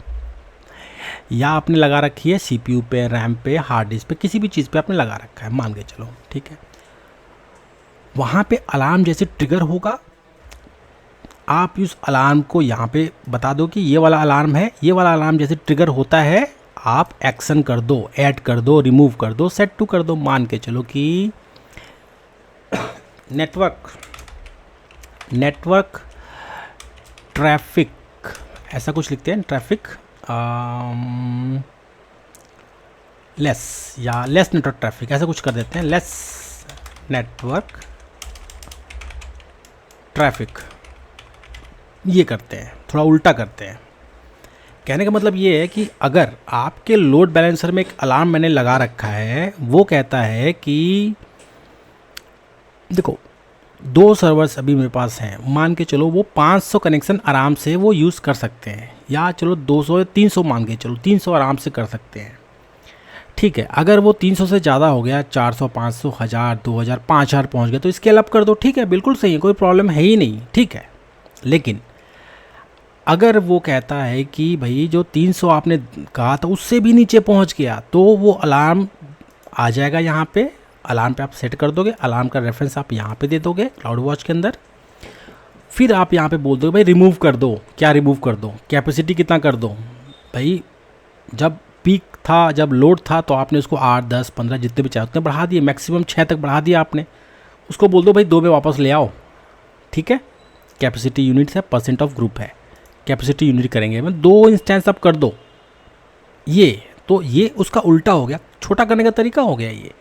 Speaker 1: या आपने लगा रखी है सीपीयू पे, रैम पे, हार्ड डिस्क पे, किसी भी चीज़ पे आपने लगा रखा है मान के चलो, ठीक है। वहाँ पे अलार्म जैसे ट्रिगर होगा, आप उस अलार्म को यहाँ पे बता दो कि ये वाला अलार्म है, ये वाला अलार्म जैसे ट्रिगर होता है आप एक्शन कर दो, ऐड कर दो, रिमूव कर दो, सेट टू कर दो। मान के चलो कि नेटवर्क ट्रैफिक, ऐसा कुछ लिखते हैं, ट्रैफिक लेस, या लेस नेटवर्क ट्रैफिक, ऐसा कुछ कर देते हैं, लेस नेटवर्क ट्रैफिक। ये करते हैं, थोड़ा उल्टा करते हैं। कहने का मतलब ये है कि अगर आपके लोड बैलेंसर में एक अलार्म मैंने लगा रखा है, वो कहता है कि देखो 2 सर्वर्स अभी मेरे पास हैं, मान के चलो वो 500 कनेक्शन आराम से वो यूज़ कर सकते हैं, या चलो 200 या 300 मान के चलो, 300 आराम से कर सकते हैं, ठीक है। अगर वो 300 से ज़्यादा हो गया, 400, 500, 1000, 2000, 5000 पहुँच गया, तो स्केल अप कर दो, ठीक है, बिल्कुल सही है, कोई प्रॉब्लम है ही नहीं, ठीक है। लेकिन अगर वो कहता है कि भाई जो 300 आपने कहा था उससे भी नीचे पहुंच गया, तो वो अलार्म आ जाएगा यहाँ पे, अलार्म पे आप सेट कर दोगे, अलार्म का रेफरेंस आप यहाँ पे दे दोगे क्लाउड वॉच के अंदर। फिर आप यहाँ पे बोल दोगे भाई रिमूव कर दो। क्या रिमूव कर दो? कैपेसिटी कितना कर दो? भाई जब पीक था, जब लोड था, तो आपने उसको 8, 10, 15 जितने भी चाहे उतने बढ़ा दिए, मैक्सिमम 6 तक बढ़ा दिया आपने। उसको बोल दो भाई 2 पे वापस ले आओ, ठीक है। कैपेसिटी यूनिट है, परसेंट ऑफ ग्रुप है, कैपेसिटी यूनिट करेंगे, मैं 2 इंस्टेंस आप कर दो। ये तो ये उसका उल्टा हो गया, छोटा करने का तरीका हो गया ये।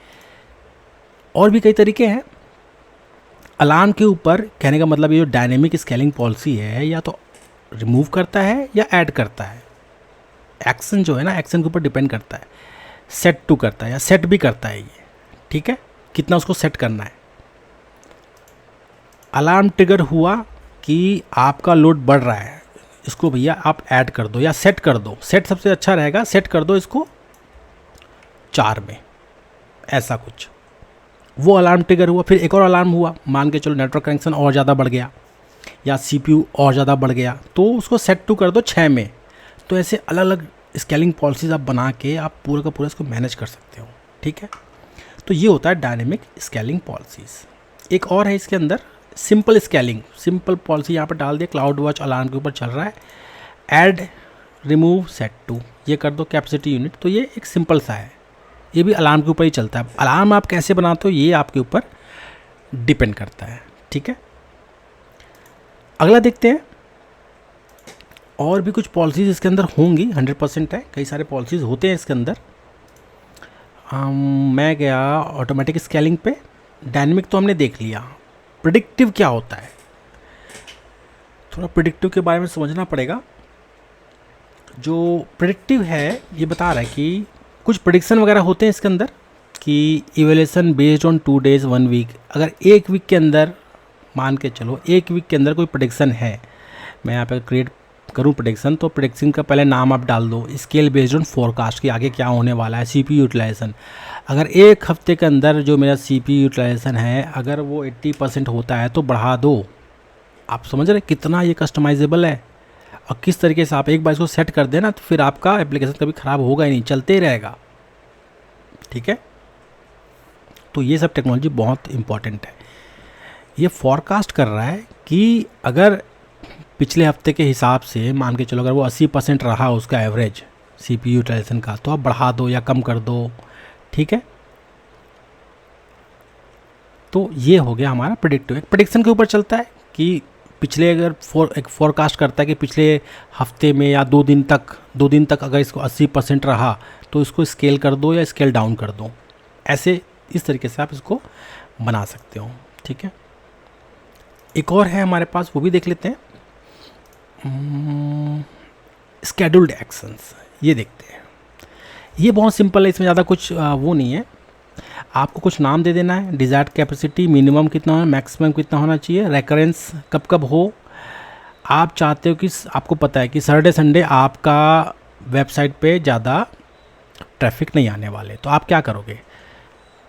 Speaker 1: और भी कई तरीके हैं अलार्म के ऊपर। कहने का मतलब ये जो डायनेमिक स्केलिंग पॉलिसी है, या तो रिमूव करता है या ऐड करता है। एक्शन जो है ना, एक्शन के ऊपर डिपेंड करता है। सेट टू करता है या सेट भी करता है ये, ठीक है, कितना उसको सेट करना है। अलार्म ट्रिगर हुआ कि आपका लोड बढ़ रहा है, इसको भैया आप ऐड कर दो या सेट कर दो। सेट सबसे अच्छा रहेगा, सेट कर दो इसको 4 में, ऐसा कुछ। वो अलार्म ट्रिगर हुआ, फिर एक और अलार्म हुआ, मान के चलो नेटवर्क कनेक्शन और ज़्यादा बढ़ गया या सीपीयू और ज़्यादा बढ़ गया, तो उसको सेट टू कर दो 6 में। तो ऐसे अलग अलग स्केलिंग पॉलिसीज आप बना के आप पूरा का पूरा इसको मैनेज कर सकते हो, ठीक है। तो ये होता है डायनेमिक स्केलिंग पॉलिसीज़। एक और है इसके अंदर सिंपल स्केलिंग। सिंपल पॉलिसी यहाँ पर डाल दिया, क्लाउड वॉच अलार्म के ऊपर चल रहा है, ऐड, रिमूव, सेट टू, ये कर दो कैपेसिटी यूनिट। तो ये एक सिंपल सा है, ये भी अलार्म के ऊपर ही चलता है। अलार्म आप कैसे बनाते हो ये आपके ऊपर डिपेंड करता है, ठीक है। अगला देखते हैं, और भी कुछ पॉलिसीज़ इसके अंदर होंगी, 100% है, कई सारे पॉलिसीज़ होते हैं इसके अंदर। मैं गया ऑटोमेटिक स्केलिंग पे, डायनेमिक तो हमने देख लिया। प्रेडिक्टिव क्या होता है? थोड़ा प्रेडिक्टिव के बारे में समझना पड़ेगा। जो प्रेडिक्टिव है ये बता रहा है कि कुछ प्रेडिक्शन वगैरह होते हैं इसके अंदर, कि evaluation based on 2 days 1 week। अगर 1 वीक के अंदर, मान के चलो 1 वीक के अंदर कोई प्रेडिक्शन है, मैं यहाँ पे क्रिएट करूँ प्रेडिक्शन, तो प्रेडिक्शन का पहले नाम आप डाल दो, स्केल बेस्ड ऑन फोरकास्ट कि आगे क्या होने वाला है, सीपीयू यूटिलाइजेशन। अगर 1 हफ्ते के अंदर जो मेरा सीपीयू यूटिलाइजेशन है, अगर वो 80% होता है तो बढ़ा दो। आप समझ रहे कितना ये कस्टमाइजेबल है, और किस तरीके से आप एक बार इसको सेट कर देना तो फिर आपका एप्लीकेशन कभी ख़राब होगा ही नहीं, चलते ही रहेगा, ठीक है। तो ये सब टेक्नोलॉजी बहुत इम्पॉर्टेंट है। ये फॉरकास्ट कर रहा है कि अगर पिछले हफ्ते के हिसाब से मान के चलो अगर वो 80% रहा उसका एवरेज सीपीयू यूटिलाइजेशन का, तो आप बढ़ा दो या कम कर दो, ठीक है। तो ये हो गया हमारा प्रेडिक्टिव। एक प्रेडिक्शन के ऊपर चलता है कि पिछले अगर एक फोरकास्ट करता है कि पिछले हफ्ते में या 2 दिन तक अगर इसको 80% रहा तो इसको स्केल कर दो या स्केल डाउन कर दो। ऐसे इस तरीके से आप इसको बना सकते हो, ठीक है। एक और है हमारे पास, वो भी देख लेते हैं, स्केड्यूल्ड एक्शंस। ये देखते हैं, ये बहुत सिंपल है, इसमें ज़्यादा कुछ वो नहीं है। आपको कुछ नाम दे देना है, डिज़ायर्ड कैपेसिटी मिनिमम कितना होना, मैक्सिमम कितना होना चाहिए, रेकरेंस कब कब हो। आप चाहते हो कि आपको पता है कि सैटरडे संडे आपका वेबसाइट पे ज़्यादा ट्रैफिक नहीं आने वाले, तो आप क्या करोगे,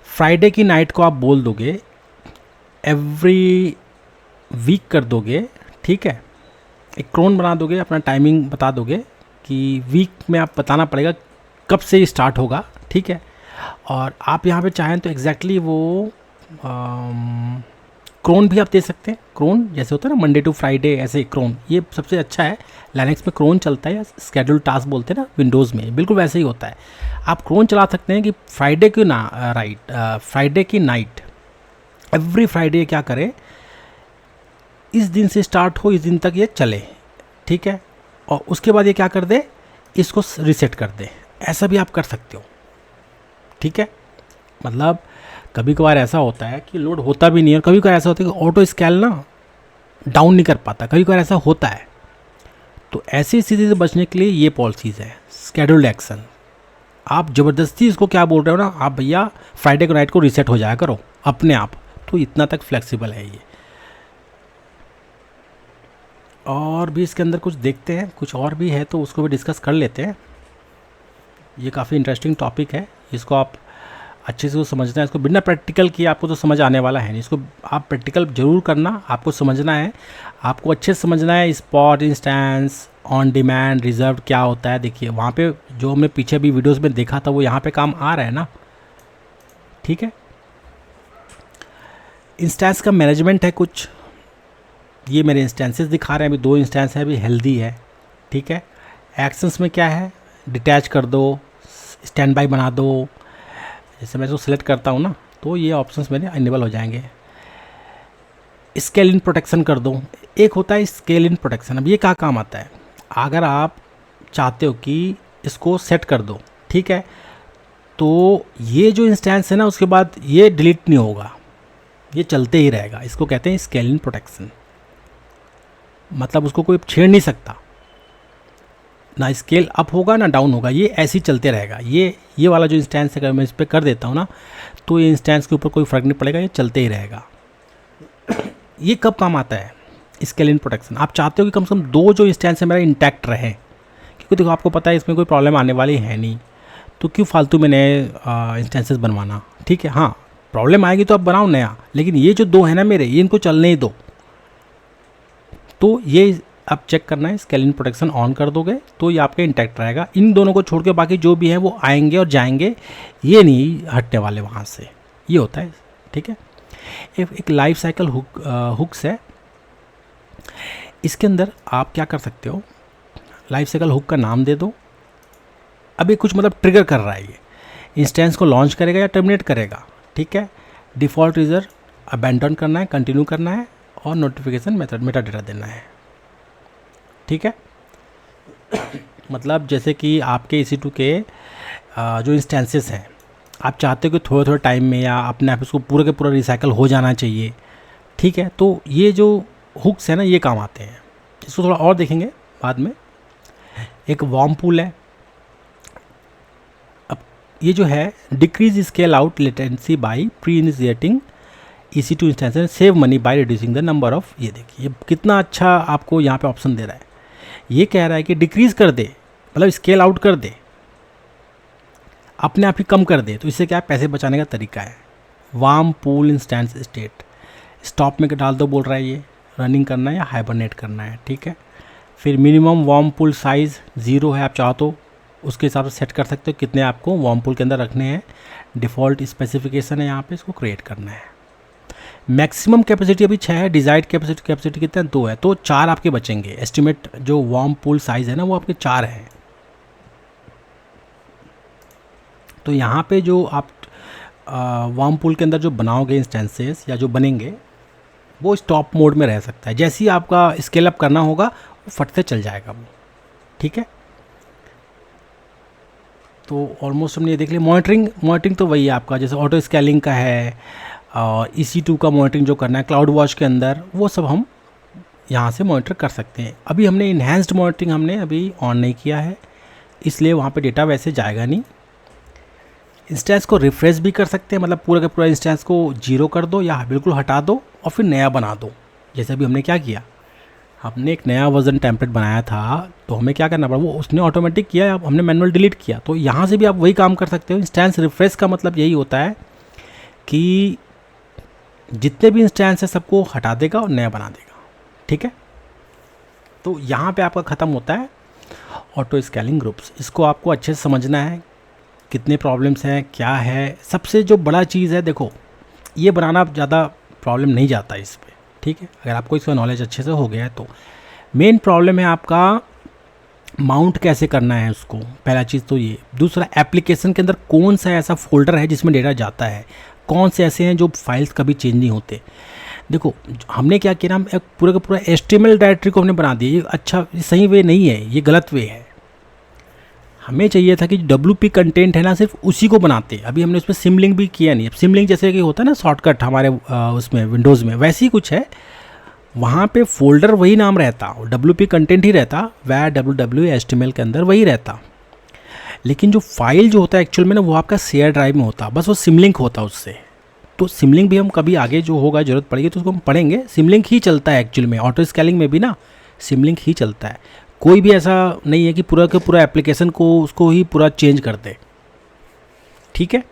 Speaker 1: फ्राइडे की नाइट को आप बोल दोगे, एवरी वीक कर दोगे, ठीक है। एक क्रोन बना दोगे, अपना टाइमिंग बता दोगे कि वीक में आप बताना पड़ेगा कब से स्टार्ट होगा, ठीक है। और आप यहाँ पे चाहें तो एग्जैक्टली वो क्रोन भी आप दे सकते हैं। क्रोन जैसे होता है ना मंडे टू फ्राइडे, ऐसे क्रोन ये सबसे अच्छा है। लाइनक्स में क्रोन चलता है, या स्केड्यूल टास्क बोलते हैं ना विंडोज़ में, बिल्कुल वैसे ही होता है। आप क्रोन चला सकते हैं कि फ्राइडे की फ्राइडे की नाइट, एवरी फ्राइडे क्या करे, इस दिन से स्टार्ट हो, इस दिन तक ये चले, ठीक है। और उसके बाद ये क्या कर दे, इसको रिसेट कर दे। ऐसा भी आप कर सकते हो, ठीक है। मतलब कभी कभार ऐसा होता है कि लोड होता भी नहीं है, कभी कभार ऐसा होता है कि ऑटो स्केल ना डाउन नहीं कर पाता, कभी कभार ऐसा होता है। तो ऐसी स्थिति से बचने के लिए ये पॉलिसीज़ है, स्केड्यूल्ड एक्शन। आप ज़बरदस्ती इसको क्या बोल रहे हो ना, आप भैया फ्राइडे को नाइट को रीसेट हो जाया करो अपने आप, तो इतना तक फ्लेक्सिबल है ये। और भी इसके अंदर कुछ देखते हैं, कुछ और भी है तो उसको भी डिस्कस कर लेते हैं। ये काफ़ी इंटरेस्टिंग टॉपिक है, इसको आप अच्छे से समझना है। इसको बिना प्रैक्टिकल किए आपको तो समझ आने वाला है नहीं, इसको आप प्रैक्टिकल जरूर करना, आपको समझना है, आपको अच्छे से समझना है। Spot, instance, on demand, reserve क्या होता है। देखिए वहाँ पे जो हमने पीछे भी वीडियोस में देखा था वो यहाँ पे काम आ रहा है ना, ठीक है। इंस्टेंस का मैनेजमेंट है कुछ, ये मेरे इंस्टेंसेस दिखा रहे हैं, अभी 2 इंस्टेंस है, अभी हेल्दी है, ठीक है। एक्शंस में क्या है, डिटैच कर दो, स्टैंड बाई बना दो। जैसे मैं इसको सिलेक्ट करता हूँ ना, तो ये ऑप्शंस मेरे इनेबल हो जाएंगे। स्केल इन प्रोटेक्शन कर दो, एक होता है स्केल इन प्रोटेक्शन। अब ये क्या काम आता है, अगर आप चाहते हो कि इसको सेट कर दो, ठीक है, तो ये जो इंस्टेंस है ना उसके बाद ये डिलीट नहीं होगा, ये चलते ही रहेगा। इसको कहते हैं स्केल इन प्रोटेक्शन। मतलब उसको कोई छेड़ नहीं सकता, ना स्केल अप होगा ना डाउन होगा, ये ऐसे ही चलते रहेगा। ये वाला जो इंस्टेंस है, अगर मैं इस पर कर देता हूँ ना, तो ये इंस्टेंस के ऊपर कोई फ़र्क नहीं पड़ेगा, ये चलते ही रहेगा। ये कब काम आता है, स्केल इन प्रोटेक्शन। आप चाहते हो कि कम से कम 2 जो इंस्टेंस है मेरा इंटैक्ट रहे, क्योंकि देखो आपको पता है इसमें कोई प्रॉब्लम आने वाली है नहीं, तो क्यों फालतू में नए इंस्टेंसेस बनवाना, ठीक है। हाँ प्रॉब्लम आएगी तो आप बनाओ नया, लेकिन ये जो 2 है ना मेरे, ये इनको चलने ही दो। तो ये आप चेक करना है, स्केल इन प्रोटेक्शन ऑन कर दोगे तो ये आपके इंटैक्ट रहेगा। इन दोनों को छोड़ के बाकी जो भी हैं वो आएंगे और जाएंगे, ये नहीं हटने वाले वहाँ से, ये होता है, ठीक है। एक लाइफ साइकिल हुक्स है, इसके अंदर आप क्या कर सकते हो, लाइफ साइकिल हुक का नाम दे दो। अभी कुछ मतलब ट्रिगर कर रहा है, ये इंस्टेंस को लॉन्च करेगा या टर्मिनेट करेगा, ठीक है। डिफ़ॉल्ट यूज़र अबैंडन करना है, कंटिन्यू करना है, और नोटिफिकेशन मेटा डेटा देना है, ठीक है। मतलब जैसे कि आपके EC2 के जो इंस्टेंसेस हैं, आप चाहते हो कि थोड़े थोड़े टाइम में या अपने आप इसको पूरा के पूरा रिसाइकल हो जाना चाहिए, ठीक है। तो ये जो हुक्स है ना ये काम आते हैं, इसको थोड़ा और देखेंगे बाद में। एक वार्म पूल है। अब ये जो है decrease scale out latency by pre initiating EC2 instance, save money by reducing the number of. ये देखिए कितना अच्छा आपको यहाँ पे ऑप्शन दे रहा है। ये कह रहा है कि डिक्रीज़ कर दे, मतलब स्केल आउट कर दे, अपने आप ही कम कर दे, तो इससे क्या है, पैसे बचाने का तरीका है। Warm pool instance state, stop में डाल दो बोल रहा है, ये रनिंग करना है या हाइबरनेट करना है, ठीक है। फिर मिनिमम वार्म पूल साइज़ 0 है, आप चाहो तो उसके हिसाब से सेट कर सकते हो कितने आपको वार्म पूल के अंदर रखने हैं। डिफ़ॉल्ट स्पेसिफिकेशन है यहाँ पे, इसको क्रिएट करना है। मैक्सिमम कैपेसिटी अभी 6 है, डिज़ायर्ड कैपेसिटी कितना है, 2 है, तो 4 आपके बचेंगे। एस्टिमेट जो वार्म पूल साइज़ है ना वो आपके 4 है, तो यहाँ पे जो आप वार्म पूल के अंदर जो बनाओगे इंस्टेंसेस या जो बनेंगे वो स्टॉप मोड में रह सकता है। जैसे ही आपका स्केल अप करना होगा वो फट से चल जाएगा वो, ठीक है। तो ऑलमोस्ट हमने ये देख लिया। मॉनिटरिंग तो वही है आपका, जैसे ऑटो स्केलिंग का है और EC2 का मॉनिटरिंग जो करना है क्लाउड वॉच के अंदर, वो सब हम यहाँ से मॉनिटर कर सकते हैं। अभी हमने इन्हेंस्ड मॉनिटरिंग हमने अभी ऑन नहीं किया है, इसलिए वहाँ पे डेटा वैसे जाएगा नहीं। इंस्टेंस को रिफ्रेश भी कर सकते हैं, मतलब पूरा का पूरा इंस्टेंस को 0 कर दो या बिल्कुल हटा दो और फिर नया बना दो। जैसे अभी हमने क्या किया, हमने एक नया वर्जन टेम्पलेट बनाया था, तो हमें क्या करना पड़ा, वो उसने ऑटोमेटिक किया, हमने मैनुअल डिलीट किया। तो यहाँ से भी आप वही काम कर सकते हो। इंस्टेंस रिफ्रेश का मतलब यही होता है कि जितने भी इंस्टेंस है सबको हटा देगा और नया बना देगा, ठीक है। तो यहाँ पे आपका ख़त्म होता है ऑटो स्केलिंग ग्रुप्स। इसको आपको अच्छे से समझना है, कितने प्रॉब्लम्स हैं, क्या है। सबसे जो बड़ा चीज़ है, देखो ये बनाना ज़्यादा प्रॉब्लम नहीं जाता इस पर, ठीक है, अगर आपको इसका नॉलेज अच्छे से हो गया है तो। मेन प्रॉब्लम है आपका माउंट कैसे करना है उसको, पहला चीज़ तो ये। दूसरा, एप्लीकेशन के अंदर कौन सा ऐसा फोल्डर है जिसमें डेटा जाता है, कौन से ऐसे हैं जो फाइल्स कभी चेंज नहीं होते। देखो हमने क्या किया ना, एक पूरा का पूरा HTML डायरेक्टरी को हमने बना दिया। ये अच्छा सही वे नहीं है, ये गलत वे है। हमें चाहिए था कि WP कंटेंट है ना, सिर्फ उसी को बनाते। अभी हमने उसमें सिमलिंक भी किया नहीं। अब सिमलिंक जैसे कि होता है ना शॉर्टकट हमारे उसमें विंडोज़ में, वैसे ही कुछ है। वहाँ पे फोल्डर वही नाम रहता और WP कंटेंट ही रहता, वह www HTML के अंदर वही रहता। लेकिन जो फाइल जो होता है एक्चुअल में ना, वो आपका शेयर ड्राइव में होता, बस वो सिमलिंक होता उससे। तो सिमलिंक भी हम कभी आगे जो होगा ज़रूरत पड़ेगी तो उसको हम पढ़ेंगे। सिमलिंक ही चलता है एक्चुअल में, ऑटो स्केलिंग में भी ना सिमलिंक ही चलता है। कोई भी ऐसा नहीं है कि पूरा के पूरा एप्लीकेशन को उसको ही पूरा चेंज कर दे, ठीक है।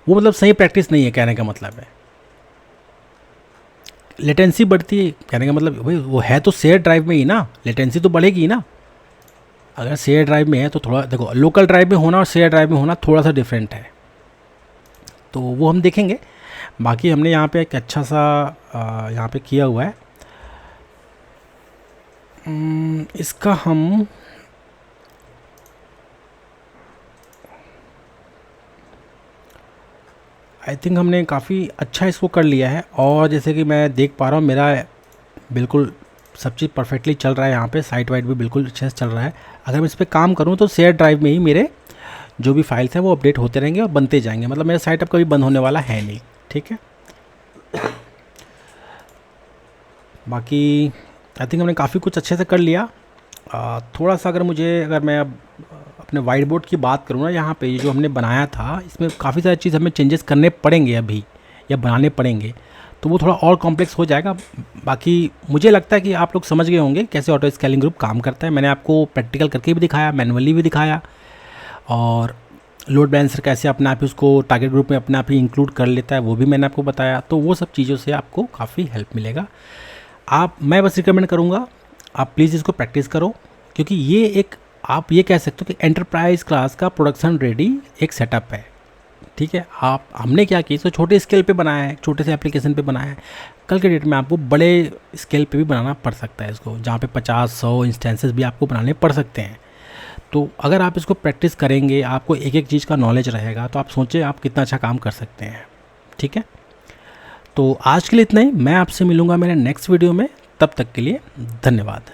Speaker 1: वो मतलब सही प्रैक्टिस नहीं है, कहने का मतलब है। लेटेंसी बढ़ती है, कहने का मतलब भाई वो है तो शेयर ड्राइव में ही ना, लेटेंसी तो बढ़ेगी ना। अगर शेयर ड्राइव में है तो थोड़ा, देखो लोकल ड्राइव में होना और शेयर ड्राइव में होना थोड़ा सा डिफरेंट है, तो वो हम देखेंगे। बाकी हमने यहाँ पे एक अच्छा सा यहाँ पे किया हुआ है। इसका हम आई थिंक हमने काफ़ी अच्छा इसको कर लिया है। और जैसे कि मैं देख पा रहा हूँ मेरा बिल्कुल सब चीज़ परफेक्टली चल रहा है। यहाँ पे साइट वाइट भी बिल्कुल अच्छे से चल रहा है। अगर मैं इस पर काम करूँ तो शेयर ड्राइव में ही मेरे जो भी फाइल्स हैं वो अपडेट होते रहेंगे और बनते जाएंगे। मतलब मेरा साइट अब कभी बंद होने वाला है नहीं, ठीक है। बाकी आई थिंक हमने काफ़ी कुछ अच्छे से कर लिया। थोड़ा सा अगर मैं अब अपने वाइट बोर्ड की बात करूँ ना, यहाँ पे जो हमने बनाया था इसमें काफ़ी सारी चीज़ हमें चेंजेस करने पड़ेंगे अभी, या बनाने पड़ेंगे, तो वो थोड़ा और कॉम्प्लेक्स हो जाएगा। बाकी मुझे लगता है कि आप लोग समझ गए होंगे कैसे ऑटो स्केलिंग ग्रुप काम करता है। मैंने आपको प्रैक्टिकल करके भी दिखाया, मैनुअली भी दिखाया, और लोड बैलेंसर कैसे अपने आप ही उसको टारगेट ग्रुप में अपने आप ही इंक्लूड कर लेता है वो भी मैंने आपको बताया। तो वो सब चीज़ों से आपको काफ़ी हेल्प मिलेगा। मैं बस रिकमेंड करूँगा आप प्लीज़ इसको प्रैक्टिस करो, क्योंकि ये एक, आप ये कह सकते हो कि एंटरप्राइज क्लास का प्रोडक्शन रेडी एक सेटअप है, ठीक है। हमने क्या किया, इसको छोटे स्केल पे बनाया है, छोटे से एप्लीकेशन पे बनाया है। कल के डेट में आपको बड़े स्केल पे भी बनाना पड़ सकता है इसको, जहाँ पे 50-100 इंस्टेंसेस भी आपको बनाने पड़ सकते हैं। तो अगर आप इसको प्रैक्टिस करेंगे, आपको एक एक चीज़ का नॉलेज रहेगा, तो आप सोचें आप कितना अच्छा काम कर सकते हैं, ठीक है। तो आज के लिए इतना ही। मैं आपसे मिलूँगा मेरे नेक्स्ट वीडियो में, तब तक के लिए धन्यवाद।